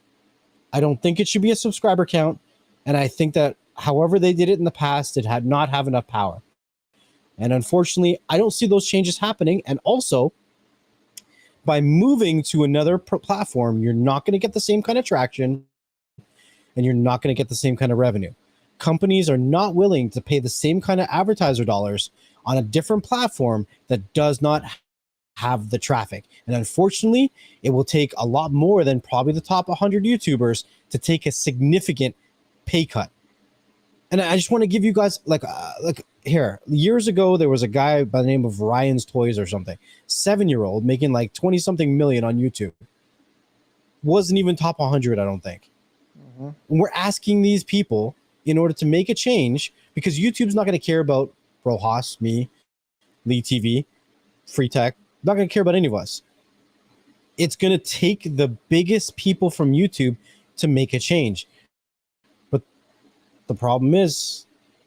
I don't think it should be a subscriber count. And I think that however they did it in the past, it had not have enough power. And unfortunately, I don't see those changes happening. And also, by moving to another platform, you're not going to get the same kind of traction, and you're not going to get the same kind of revenue. Companies are not willing to pay the same kind of advertiser dollars on a different platform that does not have the traffic. And unfortunately, it will take a lot more than probably the top 100 YouTubers to take a significant pay cut. And I just want to give you guys here, years ago, there was a guy by the name of Ryan's Toys or something, 7-year-old making like 20 something million on YouTube. Wasn't even top 100, I don't think. And we're asking these people in order to make a change, because YouTube's not going to care about Rojas, me, Lee TV. free tech, not going to care about any of us. It's going to take the biggest people from YouTube to make a change. But the problem is,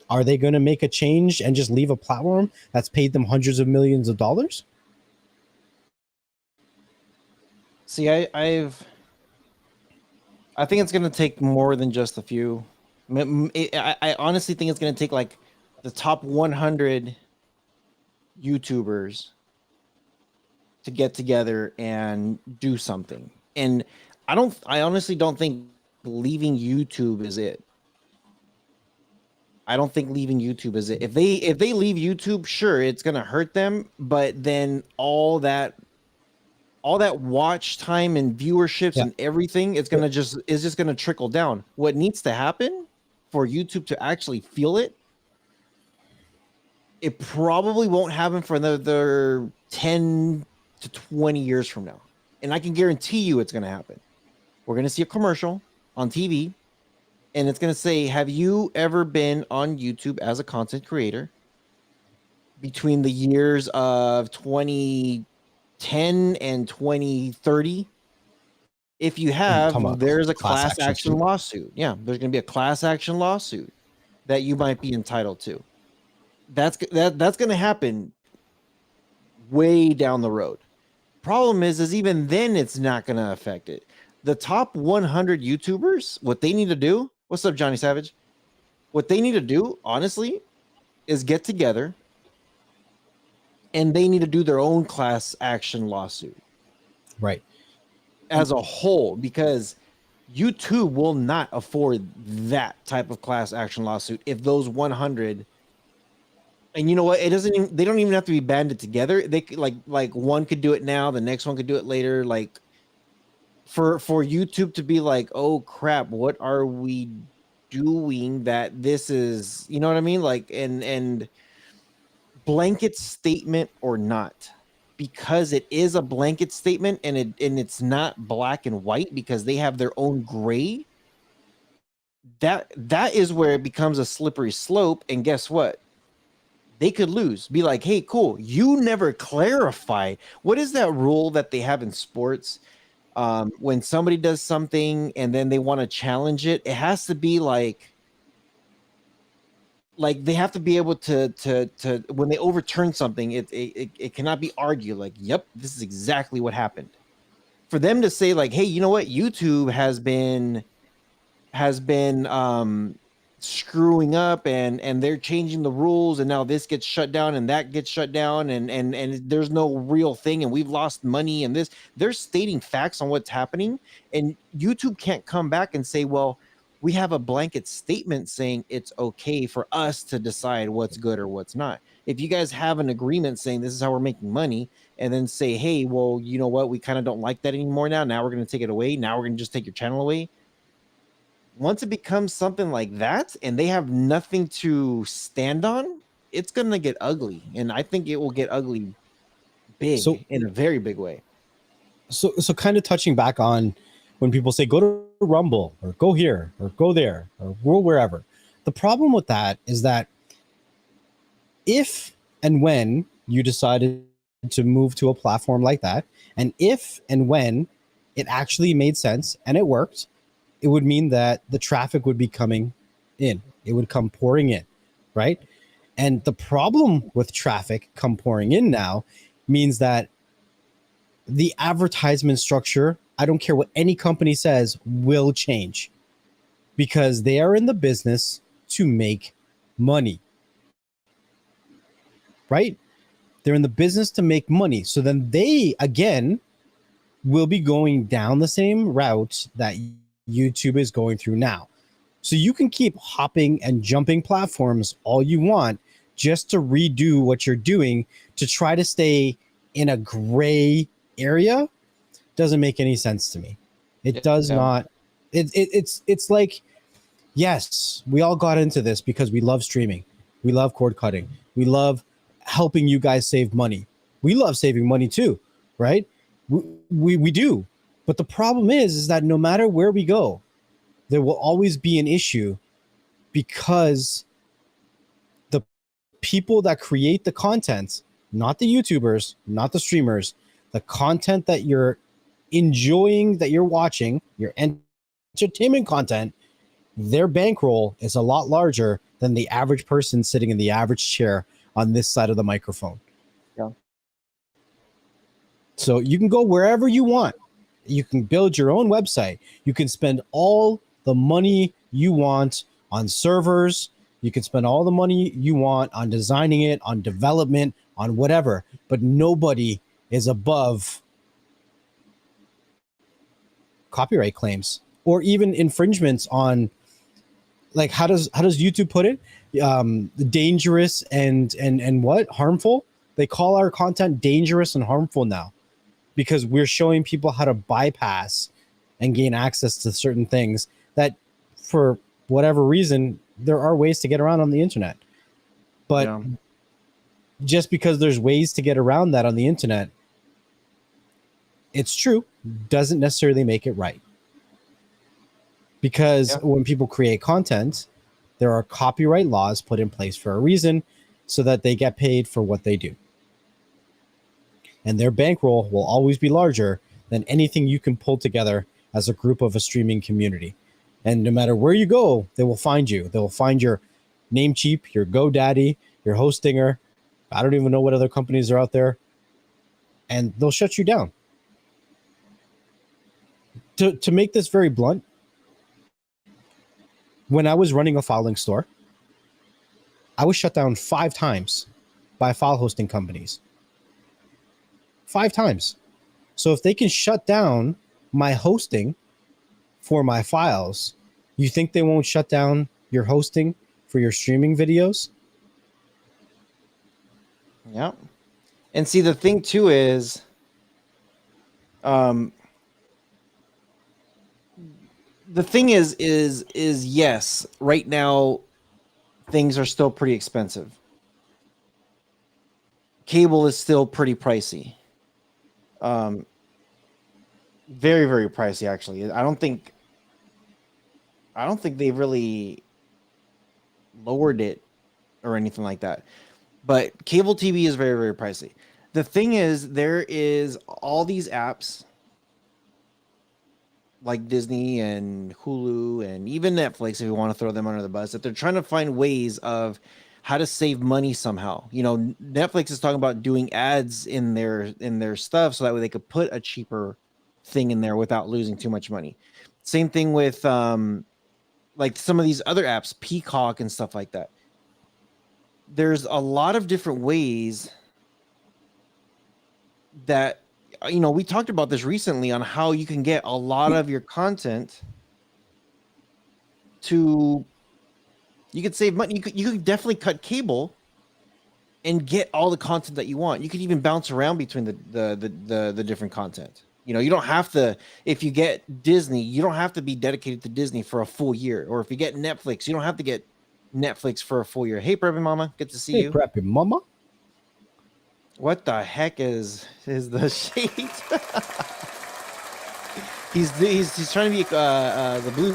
are they going to make a change and just leave a platform that's paid them hundreds of millions of dollars? See, I think it's going to take more than just a few. I honestly think it's going to take like the top 100 YouTubers to get together and do something. And I honestly don't think leaving YouTube is it. I don't think leaving YouTube is it. If they leave YouTube, sure, it's going to hurt them, but then all that watch time and viewerships and everything, it's just gonna trickle down. What needs to happen for YouTube to actually feel it, it probably won't happen for another 10 to 20 years from now. And I can guarantee you it's gonna happen. We're gonna see a commercial on TV, and it's gonna say, have you ever been on YouTube as a content creator between the years of 2010 and 2030? If you have, there's a class action lawsuit. Yeah, there's going to be a class action lawsuit that you might be entitled to. That's going to happen way down the road. Problem is even then it's not going to affect it. The top 100 YouTubers, what they need to do, what's up, Johnny Savage? What they need to do, honestly, is get together and they need to do their own class action lawsuit. Right. As a whole, because YouTube will not afford that type of class action lawsuit if those 100, and you know what, they don't even have to be banded together. They could, like one could do it now, the next one could do it later. Like for YouTube to be like, oh crap, what are we doing that this is, you know what I mean? Like, and blanket statement or not, because it is a blanket statement and it's not black and white, because they have their own gray, that is where it becomes a slippery slope. And guess what, they could lose. Be like, hey, cool, you never clarify. What is that rule that they have in sports? When somebody does something and then they want to challenge it, it has to be like they have to be able to when they overturn something, it cannot be argued like, yep, this is exactly what happened. For them to say like, hey, you know what, YouTube has been screwing up and they're changing the rules, and now this gets shut down and that gets shut down, and there's no real thing, and we've lost money, and this, they're stating facts on what's happening, and YouTube can't come back and say, well, we have a blanket statement saying it's okay for us to decide what's good or what's not. If you guys have an agreement saying this is how we're making money, and then say, hey, well, you know what, we kind of don't like that anymore now we're going to take it away, now we're going to just take your channel away. Once it becomes something like that and they have nothing to stand on, it's going to get ugly. And I think it will get ugly big, in a very big way. So kind of touching back on when people say go to Rumble or go here or go there or go wherever. The problem with that is that if and when you decided to move to a platform like that, and if and when it actually made sense and it worked, it would mean that the traffic would be coming in. It would come pouring in, right? And the problem with traffic come pouring in now means that the advertisement structure, I don't care what any company says, will change, because they are in the business to make money, right? They're in the business to make money. So then they, again, will be going down the same route that YouTube is going through now. So you can keep hopping and jumping platforms all you want just to redo what you're doing to try to stay in a gray area. Doesn't make any sense to me. It does not. It's like, yes, we all got into this because we love streaming. We love cord cutting. We love helping you guys save money. We love saving money too, right? We do. But the problem is that no matter where we go, there will always be an issue, because the people that create the content not the YouTubers, not the streamers, the content that you're enjoying, that you're watching, your entertainment content, their bankroll is a lot larger than the average person sitting in the average chair on this side of the microphone. Yeah. So you can go wherever you want. You can build your own website. You can spend all the money you want on servers. You can spend all the money you want on designing it, on development, on whatever. But nobody is above copyright claims or even infringements on, like, how does YouTube put it? Dangerous and what? Harmful? They call our content dangerous and harmful now because we're showing people how to bypass and gain access to certain things that, for whatever reason, there are ways to get around on the internet. But just because there's ways to get around that on the internet, it's true, doesn't necessarily make it right. Because when people create content, there are copyright laws put in place for a reason so that they get paid for what they do. And their bankroll will always be larger than anything you can pull together as a group of a streaming community. And no matter where you go, they will find you. They will find your Namecheap, your GoDaddy, your Hostinger. I don't even know what other companies are out there. And they'll shut you down. To make this very blunt, when I was running a filing store, I was shut down 5 times by file hosting companies. 5 times. So if they can shut down my hosting for my files, you think they won't shut down your hosting for your streaming videos? Yeah. And see, the thing too is, the thing is yes, right now things are still pretty expensive. Cable is still pretty pricey. Very, very pricey, actually. I don't think they've really lowered it or anything like that. But cable TV is very, very pricey. The thing is, there is all these apps like Disney and Hulu and even Netflix, if you want to throw them under the bus, that they're trying to find ways of how to save money somehow. You know, Netflix is talking about doing ads in their stuff so that way they could put a cheaper thing in there without losing too much money. Same thing with like some of these other apps, Peacock and stuff like that. There's a lot of different ways that, you know, we talked about this recently on how you can get a lot of your content to, you could save money. You could definitely cut cable and get all the content that you want. You could even bounce around between the different content. You know, you don't have to, if you get Disney, you don't have to be dedicated to Disney for a full year. Or if you get Netflix, you don't have to get Netflix for a full year. Hey, Preppy Mama, good to see you. Hey, Preppy Mama. What the heck is the shade? he's trying to be the Blue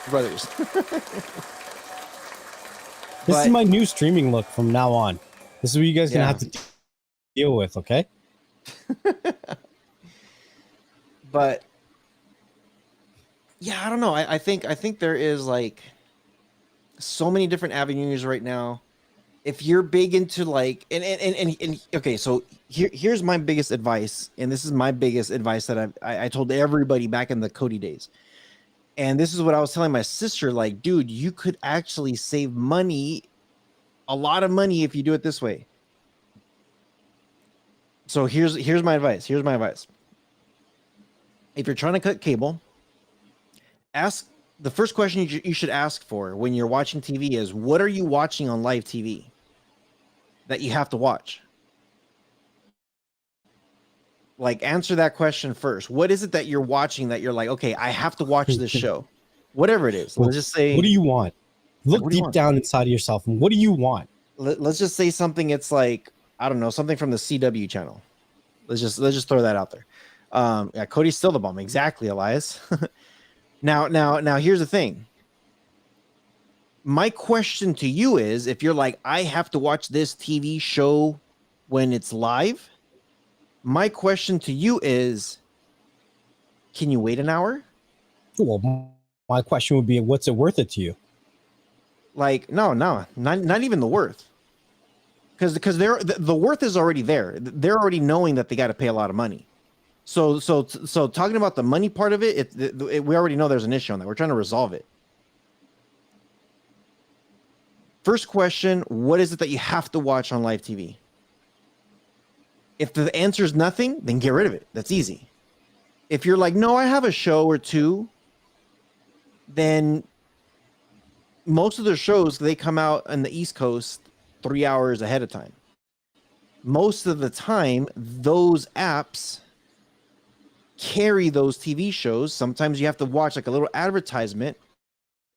Brothers. This is my new streaming look from now on. This is what you guys gonna have to deal with, okay? But yeah, I don't know. I think there is like so many different avenues right now. If you're big into like and okay, so here's my biggest advice, and this is my biggest advice that I told everybody back in the Kodi days. And this is what I was telling my sister, like, dude, you could actually save money, a lot of money, if you do it this way. So here's my advice. Here's my advice. If you're trying to cut cable, ask the first question you should ask for when you're watching TV is, what are you watching on live TV that you have to watch? Like, answer that question first. What is it that you're watching that you're like, okay, I have to watch this show? Whatever it is. Let's just say, what do you want? Look deep down inside of yourself, and what do you want? Let's just say something. It's like, I don't know, something from the CW channel. Let's just throw that out there. Yeah, Cody's still the bomb. Exactly, Elias. Now, here's the thing. My question to you is, if you're like, I have to watch this TV show when it's live. My question to you is, can you wait an hour? Well, my question would be, what's it worth it to you? Like, no, not even the worth. Because the worth is already there. They're already knowing that they got to pay a lot of money. So talking about the money part of it, we already know there's an issue on that. We're trying to resolve it. First question, what is it that you have to watch on live TV? If the answer is nothing, then get rid of it. That's easy. If you're like, no, I have a show or two, then most of the shows, they come out on the East Coast 3 hours ahead of time. Most of the time, those apps carry those TV shows. Sometimes you have to watch like a little advertisement,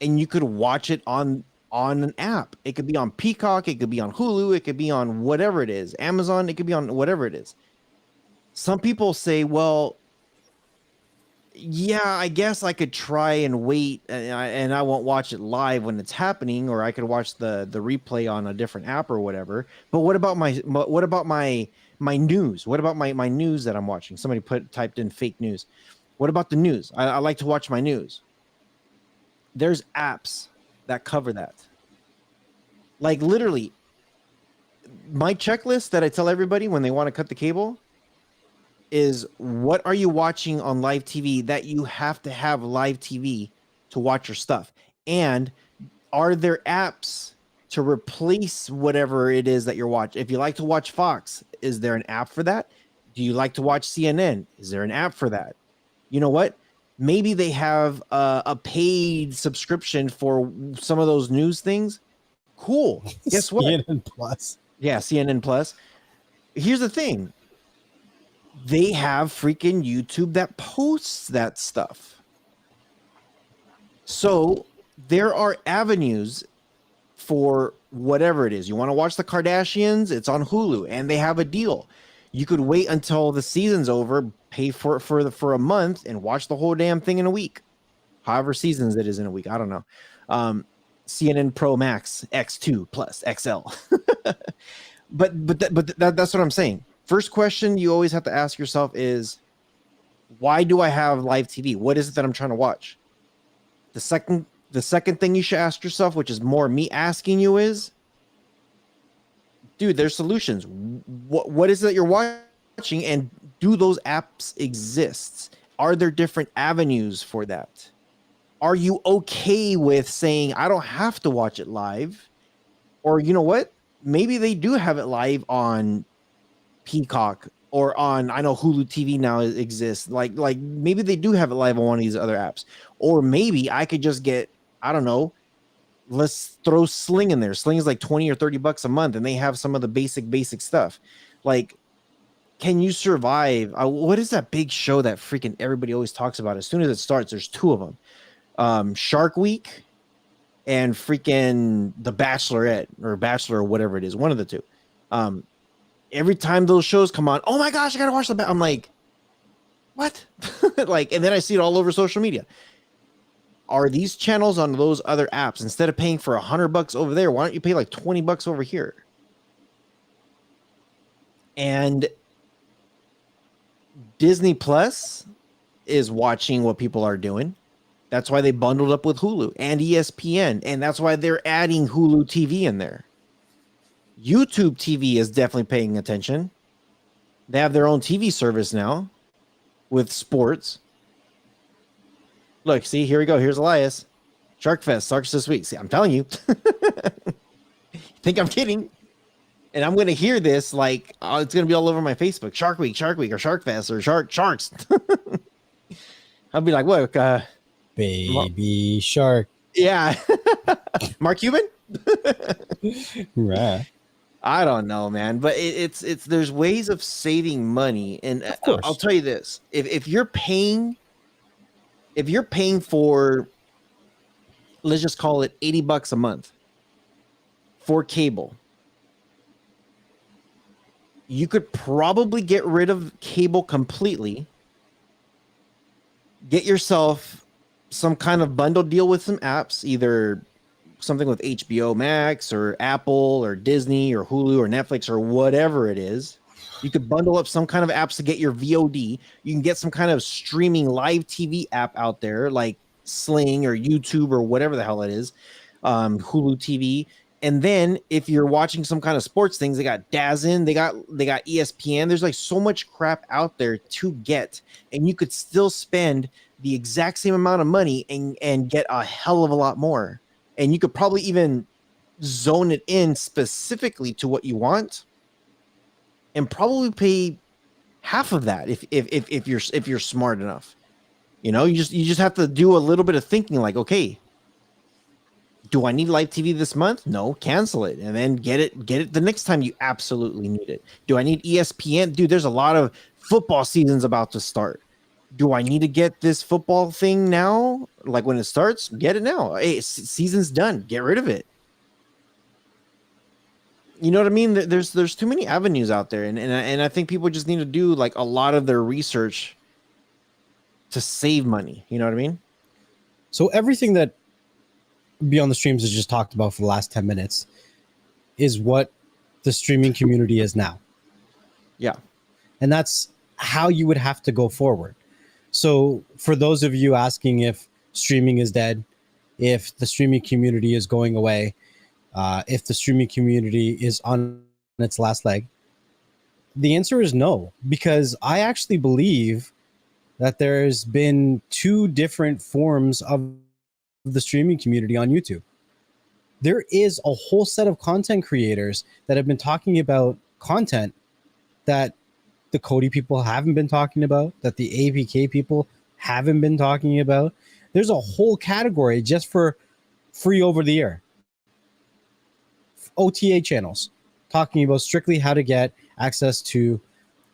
and you could watch it on an app. It could be on Peacock, it could be on Hulu, it could be on whatever it is, Amazon, it could be on whatever it is. Some people say, well, yeah, I guess I could try and wait, and I won't watch it live when it's happening, or I could watch the replay on a different app or whatever. But what about my news? What about my news that I'm watching? Somebody typed in fake news. What about the news? I like to watch my news. There's apps that cover that. Like literally, my checklist that I tell everybody when they want to cut the cable is, what are you watching on live TV that you have to have live TV to watch your stuff? And are there apps to replace whatever it is that you're watching? If you like to watch Fox, is there an app for that? Do you like to watch CNN? Is there an app for that? You know what? Maybe they have a paid subscription for some of those news things. Cool. Guess what? CNN Plus. Yeah, CNN Plus. Here's the thing. They have freaking YouTube that posts that stuff. So there are avenues for whatever it is. You want to watch the Kardashians? It's on Hulu, and they have a deal. You could wait until the season's over, pay for a month, and watch the whole damn thing in a week. However seasons it is in a week, I don't know. CNN Pro Max X2 Plus XL. but that's what I'm saying. First question you always have to ask yourself is, why do I have live TV? What is it that I'm trying to watch? The second thing you should ask yourself, which is more me asking you, is, dude, there's solutions. What is it that you're watching, and do those apps exist? Are there different avenues for that? Are you okay with saying, I don't have to watch it live? Or you know what? Maybe they do have it live on Peacock or on, I know Hulu TV now exists. Like maybe they do have it live on one of these other apps. Or maybe I could just get, I don't know, let's throw Sling in there. Sling is like $20 or $30 a month, and they have some of the basic stuff. Like, can you survive? What is that big show that freaking everybody always talks about? As soon as it starts, there's two of them. Shark Week and freaking The Bachelorette or Bachelor or whatever it is. One of the two. Every time those shows come on, oh my gosh, I gotta watch I'm like, what? Like, and then I see it all over social media. Are these channels on those other apps, instead of paying for $100 over there, why don't you pay like $20 over here? And Disney Plus is watching what people are doing. That's why they bundled up with Hulu and ESPN, and that's why they're adding Hulu TV in there. YouTube TV is definitely paying attention. They have their own TV service now with sports. Look, see, here we go. Here's Elias. Shark Fest starts this week. See, I'm telling you. Think I'm kidding? And I'm going to hear this like, it's going to be all over my Facebook. Shark Week, or Shark Fest, or Sharks. I'll be like, what? Baby Shark. Yeah. Mark Cuban? Right. I don't know, man. But it's there's ways of saving money. And I'll tell you this. If you're paying for, let's just call it $80 a month for cable, you could probably get rid of cable completely, get yourself some kind of bundle deal with some apps, either something with HBO Max or Apple or Disney or Hulu or Netflix or whatever it is. You could bundle up some kind of apps to get your VOD. You can get some kind of streaming live TV app out there like Sling or YouTube or whatever the hell it is, Hulu TV. And then if you're watching some kind of sports things, they got DAZN, they got ESPN. There's like so much crap out there to get, and you could still spend the exact same amount of money and get a hell of a lot more. And you could probably even zone it in specifically to what you want, and probably pay half of that if you're smart enough. You know, you just have to do a little bit of thinking, like, okay, do I need live TV this month? No, cancel it and then get it the next time you absolutely need it. Do I need ESPN? Dude, there's a lot of football seasons about to start. Do I need to get this football thing now? Like when it starts, get it now. Hey, season's done. Get rid of it. You know what I mean? There's too many avenues out there, and I think people just need to do like a lot of their research to save money. You know what I mean? So everything that Beyond the Streams has just talked about for the last 10 minutes is what the streaming community is now. Yeah. And that's how you would have to go forward. So for those of you asking if streaming is dead, if the streaming community is going away, if the streaming community is on its last leg, the answer is no, because I actually believe that there's been two different forms of the streaming community on YouTube. There is a whole set of content creators that have been talking about content that the Kodi people haven't been talking about, that the APK people haven't been talking about. There's a whole category just for free over the air OTA channels talking about strictly how to get access to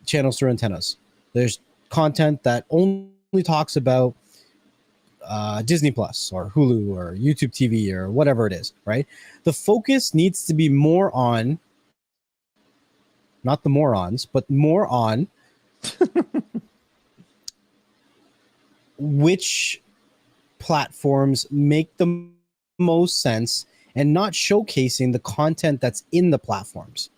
channels through antennas. There's content that only talks about Disney Plus or Hulu or YouTube TV or whatever it is, right? The focus needs to be more on, not the morons, but more on which platforms make the most sense and not showcasing the content that's in the platforms.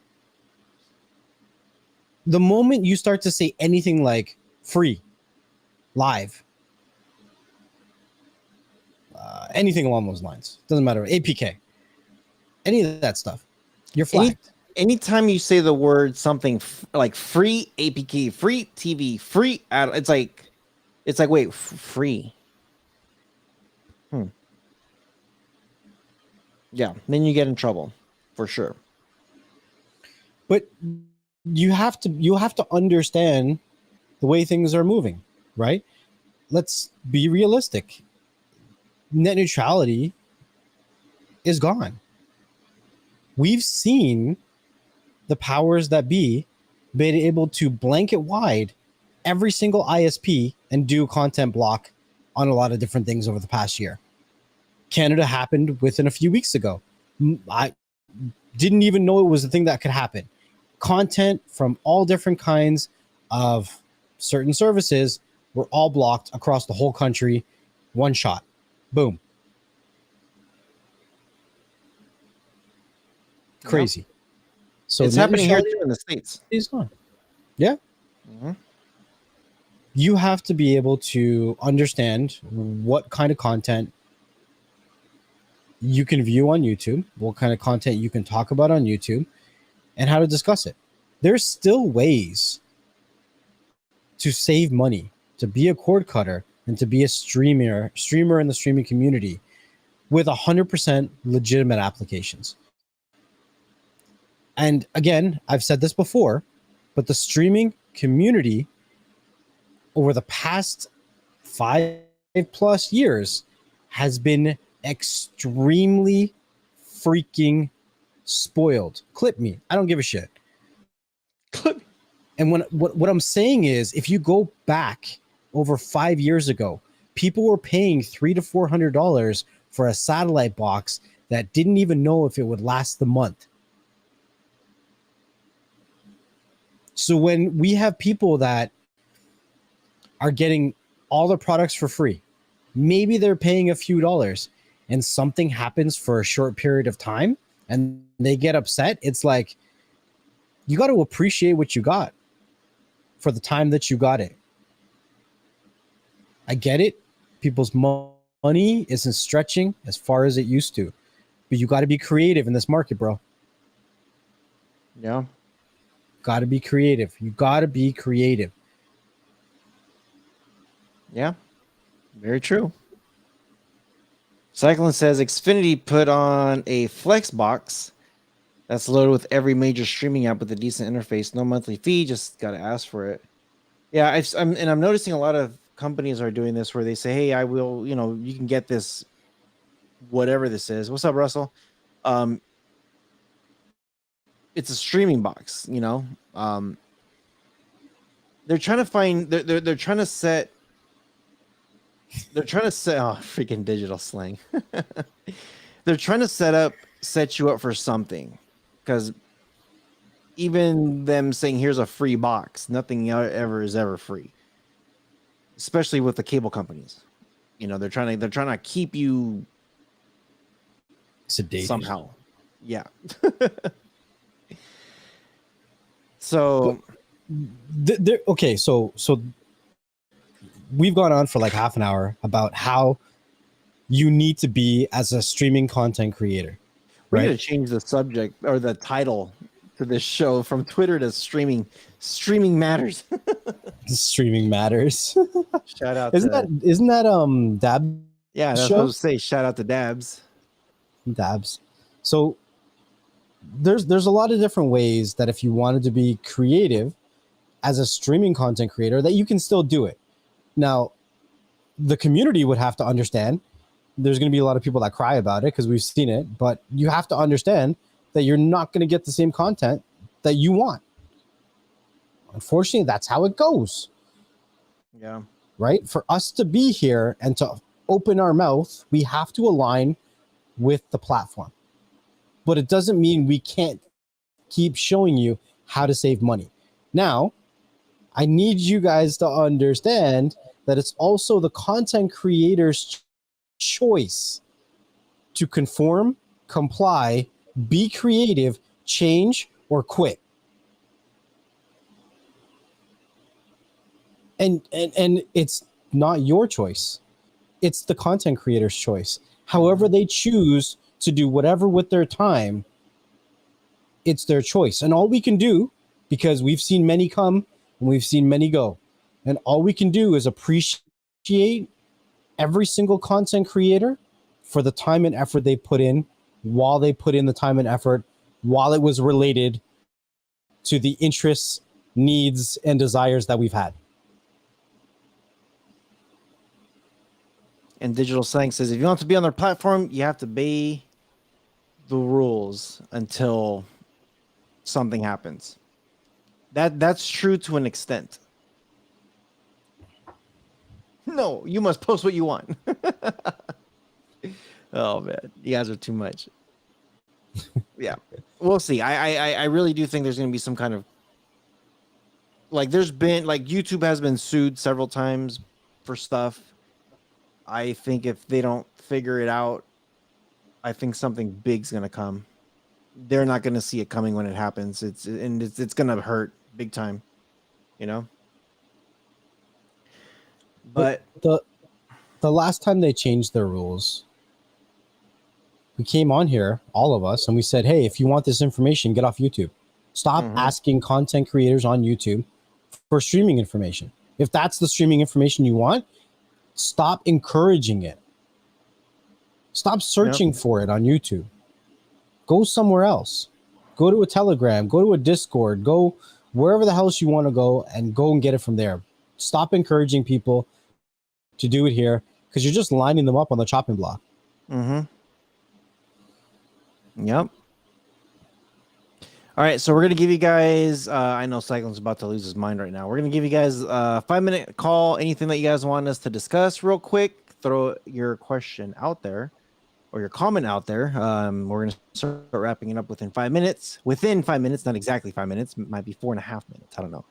The moment you start to say anything like free, live, anything along those lines, doesn't matter, APK, any of that stuff, you're flagged. Anytime you say the word something like free APK, free TV, free ad, it's like wait, free. Yeah, then you get in trouble for sure. But you have to understand the way things are moving, right? Let's be realistic. Net neutrality is gone. We've seen the powers that be able to blanket wide every single ISP and do content block on a lot of different things over the past year. Canada happened within a few weeks ago. I didn't even know it was a thing that could happen. Content from all different kinds of certain services were all blocked across the whole country. One shot. Boom. Crazy. Yeah. So it's happening here too in the States. It's gone. Yeah. Mm-hmm. You have to be able to understand what kind of content you can view on YouTube, what kind of content you can talk about on YouTube, and how to discuss it. There's still ways to save money, to be a cord cutter, and to be a streamer in the streaming community with 100% legitimate applications. And again, I've said this before, but the streaming community over the past 5+ years has been extremely freaking spoiled. Clip me. I don't give a shit. Clip me. And what I'm saying is, if you go back over 5 years ago, people were paying $300 to $400 for a satellite box that didn't even know if it would last the month. So when we have people that are getting all the products for free, maybe they're paying a few dollars. and something happens for a short period of time and they get upset, it's like you got to appreciate what you got for the time that you got it. I get it. People's money isn't stretching as far as it used to, but you got to be creative in this market, bro. Yeah. Got to be creative. You got to be creative. Yeah. Very true. Cyclone says Xfinity put on a flex box that's loaded with every major streaming app with a decent interface. No monthly fee. Just got to ask for it. Yeah. I'm noticing a lot of companies are doing this where they say, hey, I will, you can get this, whatever this is. What's up, Russell? It's a streaming box, they're trying to find, they're trying to set, oh, freaking digital slang. They're trying to set you up for something, because even them saying here's a free box, nothing ever is ever free, especially with the cable companies. They're trying to keep you Sedated somehow. Yeah. So okay, so we've gone on for like half an hour about how you need to be as a streaming content creator. we Right? need to change the subject or the title to this show from Twitter to streaming. Streaming matters. Streaming matters. Shout out isn't that Dab? Yeah, that's what I was say. Shout out to Dabs. So there's a lot of different ways that if you wanted to be creative as a streaming content creator, that you can still do it. Now, the community would have to understand. There's going to be a lot of people that cry about it because we've seen it, but you have to understand that you're not going to get the same content that you want. Unfortunately, that's how it goes. Yeah. Right? For us to be here and to open our mouth, we have to align with the platform. But it doesn't mean we can't keep showing you how to save money. Now, I need you guys to understand that it's also the content creator's choice to conform, comply, be creative, change, or quit. And it's not your choice. It's the content creator's choice. However they choose to do whatever with their time, it's their choice. And all we can do, because we've seen many come and we've seen many go, and all we can do is appreciate every single content creator for the time and effort they put in, while they put in the time and effort, while it was related to the interests, needs, and desires that we've had. And Digital Slang says if you want to be on their platform, you have to obey the rules until something happens. That's true to an extent. No, you must post what you want. Oh man, you guys are too much. Yeah, we'll see. I really do think there's going to be some kind of, like, there's been, like, YouTube has been sued several times for stuff. I think if they don't figure it out, I think something big's going to come. They're not going to see it coming when it happens. It's going to hurt big time, But the last time they changed their rules, we came on here, all of us, and we said, hey, if you want this information, get off YouTube. Stop asking content creators on YouTube for streaming information. If that's the streaming information you want, stop encouraging it. Stop searching for it on YouTube. Go somewhere else. Go to a Telegram, go to a Discord, go wherever the hell you want to go and get it from there. Stop encouraging people to do it here, because you're just lining them up on the chopping block. Yep. All right, so we're gonna give you guys. I know Cyclone's about to lose his mind right now. We're gonna give you guys a 5-minute call. Anything that you guys want us to discuss, real quick. Throw your question out there or your comment out there. We're gonna start wrapping it up within 5 minutes. Within 5 minutes, not exactly 5 minutes. It might be 4.5 minutes. I don't know.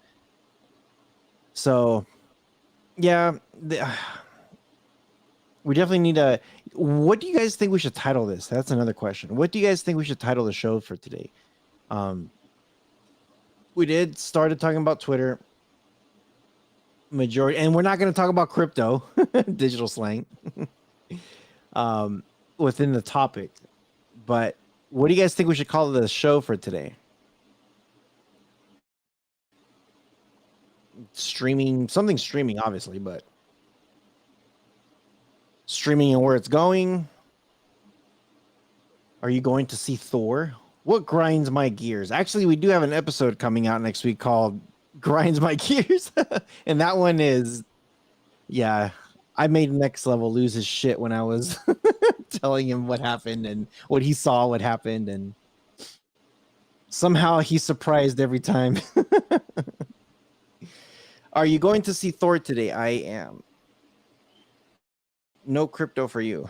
So, yeah, We definitely need a. What do you guys think we should title this? That's another question. What do you guys think we should title the show for today? We did started talking about Twitter majority, and we're not going to talk about crypto, digital slang, within the topic. But what do you guys think we should call the show for today? Streaming, something streaming, obviously, but streaming and where it's going. Are you going to see Thor? What grinds my gears? Actually, we do have an episode coming out next week called Grinds My Gears. And that one is, yeah, I made Next Level lose his shit when I was telling him what happened and what he saw, what happened. And somehow he's surprised every time. Are you going to see Thor today? I am. No crypto for you.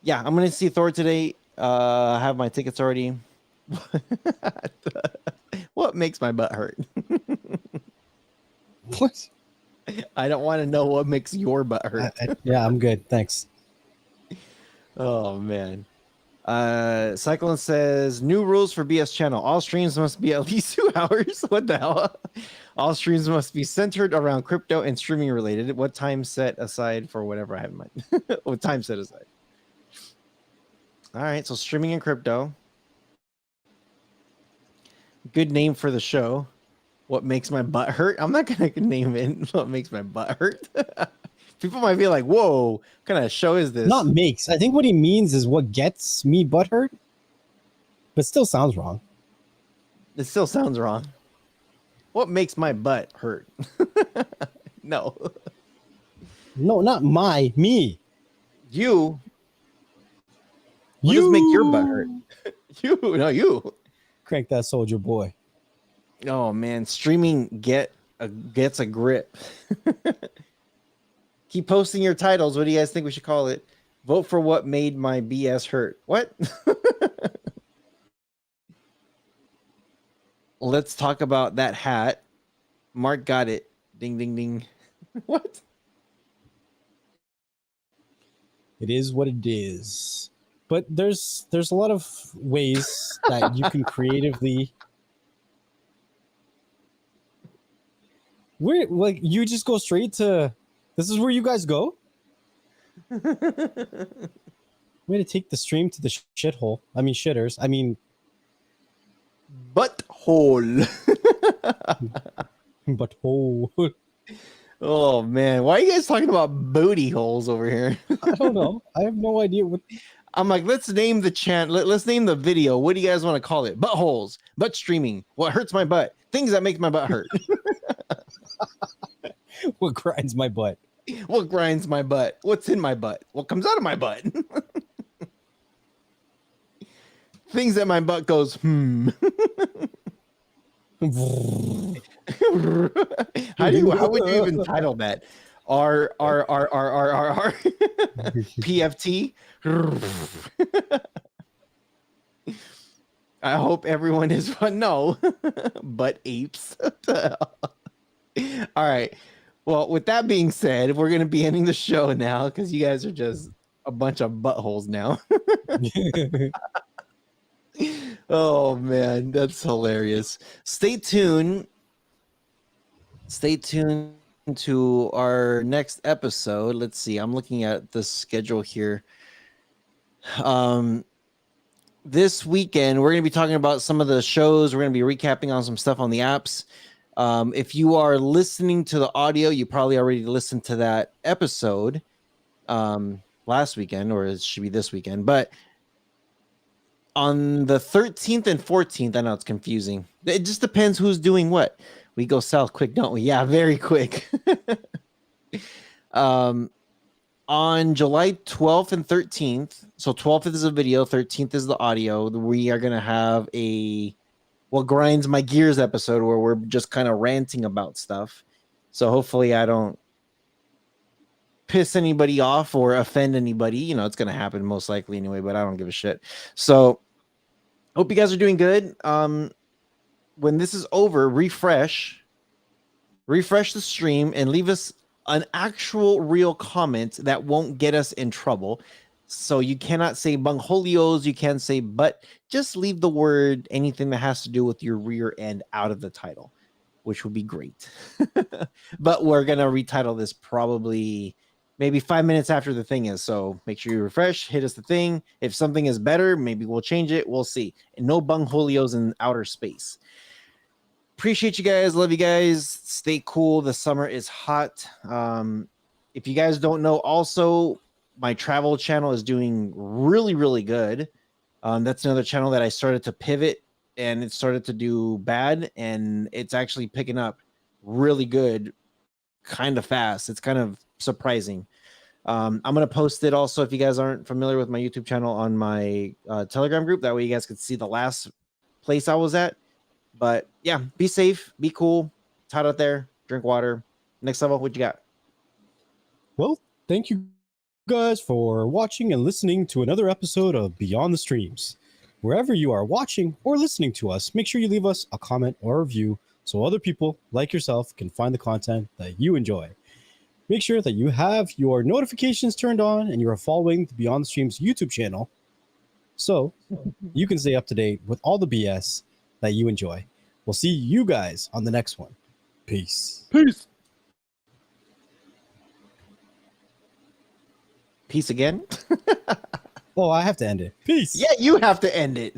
Yeah, I'm going to see Thor today. I have my tickets already. What makes my butt hurt? What? I don't want to know what makes your butt hurt. Yeah, I'm good. Thanks. Oh, man. Cyclone says, new rules for BS channel. All streams must be at least 2 hours. What the hell? All streams must be centered around crypto and streaming related. What time set aside for whatever I have in mind? What time set aside? All right, so streaming and crypto. Good name for the show. What makes my butt hurt? I'm not going to name it what makes my butt hurt. People might be like, whoa, what kind of show is this? Not makes. I think what he means is what gets me butt hurt, but still sounds wrong. It still sounds wrong. What makes my butt hurt? No. No, not me. You. What does make your butt hurt? You. Crank that soldier boy. Oh man, streaming gets a grip. Keep posting your titles. What do you guys think we should call it? Vote for what made my BS hurt. What? Let's talk about that hat. Mark got it. Ding ding ding. What? It is what it is. But there's a lot of ways that you can creatively. Where like you just go straight to. This is where you guys go. Way to take the stream to the shithole. I mean shitters. I mean Butthole. butthole. Oh man, why are you guys talking about booty holes over here? I don't know. I have no idea what. I'm like, let's name the let's name the video. What do you guys want to call it? Buttholes, butt streaming. What hurts my butt? Things that make my butt hurt. What grinds my butt? What grinds my butt? What's in my butt? What comes out of my butt? Things that my butt goes, How would you even title that? R PFT. I hope everyone is fun. No, but apes. All right. Well, with that being said, we're going to be ending the show now because you guys are just a bunch of buttholes now. Oh, man. That's hilarious. Stay tuned. Stay tuned to our next episode. Let's see. I'm looking at the schedule here. This weekend, we're going to be talking about some of the shows. We're going to be recapping on some stuff on the apps. If you are listening to the audio, you probably already listened to that episode last weekend, or it should be this weekend. But on the 13th and 14th, I know it's confusing. It just depends who's doing what. We go south quick, don't we? Yeah, very quick. On July 12th and 13th, so 12th is a video, 13th is the audio, we are going to have a What Grinds My Gears episode where we're just kind of ranting about stuff. So hopefully I don't piss anybody off or offend anybody. You know, it's going to happen most likely anyway, but I don't give a shit. So hope you guys are doing good. When this is over, refresh the stream and leave us an actual real comment that won't get us in trouble. So you cannot say bungholios, you can't say but, just leave the word anything that has to do with your rear end out of the title, which would be great. But we're gonna retitle this probably maybe 5 minutes after the thing is. So make sure you refresh, hit us the thing. If something is better, maybe we'll change it. We'll see. And no bungholios in outer space. Appreciate you guys. Love you guys. Stay cool. The summer is hot. If you guys don't know, also my travel channel is doing really, really good. That's another channel that I started to pivot and it started to do bad, and it's actually picking up really good, kind of fast. It's kind of surprising. I'm gonna post it also if you guys aren't familiar with my YouTube channel on my Telegram group. That way you guys could see the last place I was at. But yeah, be safe, be cool. It's hot out there. Drink water. Next level, what you got? Well, thank you guys for watching and listening to another episode of Beyond the Streams. Wherever you are watching or listening to us, make sure you leave us a comment or a review so other people like yourself can find the content that you enjoy. Make sure that you have your notifications turned on and you are following the Beyond the Streams YouTube channel so you can stay up to date with all the BS that you enjoy. We'll see you guys on the next one. Peace. Peace. Peace again. Oh, I have to end it. Peace. Yeah, you have to end it.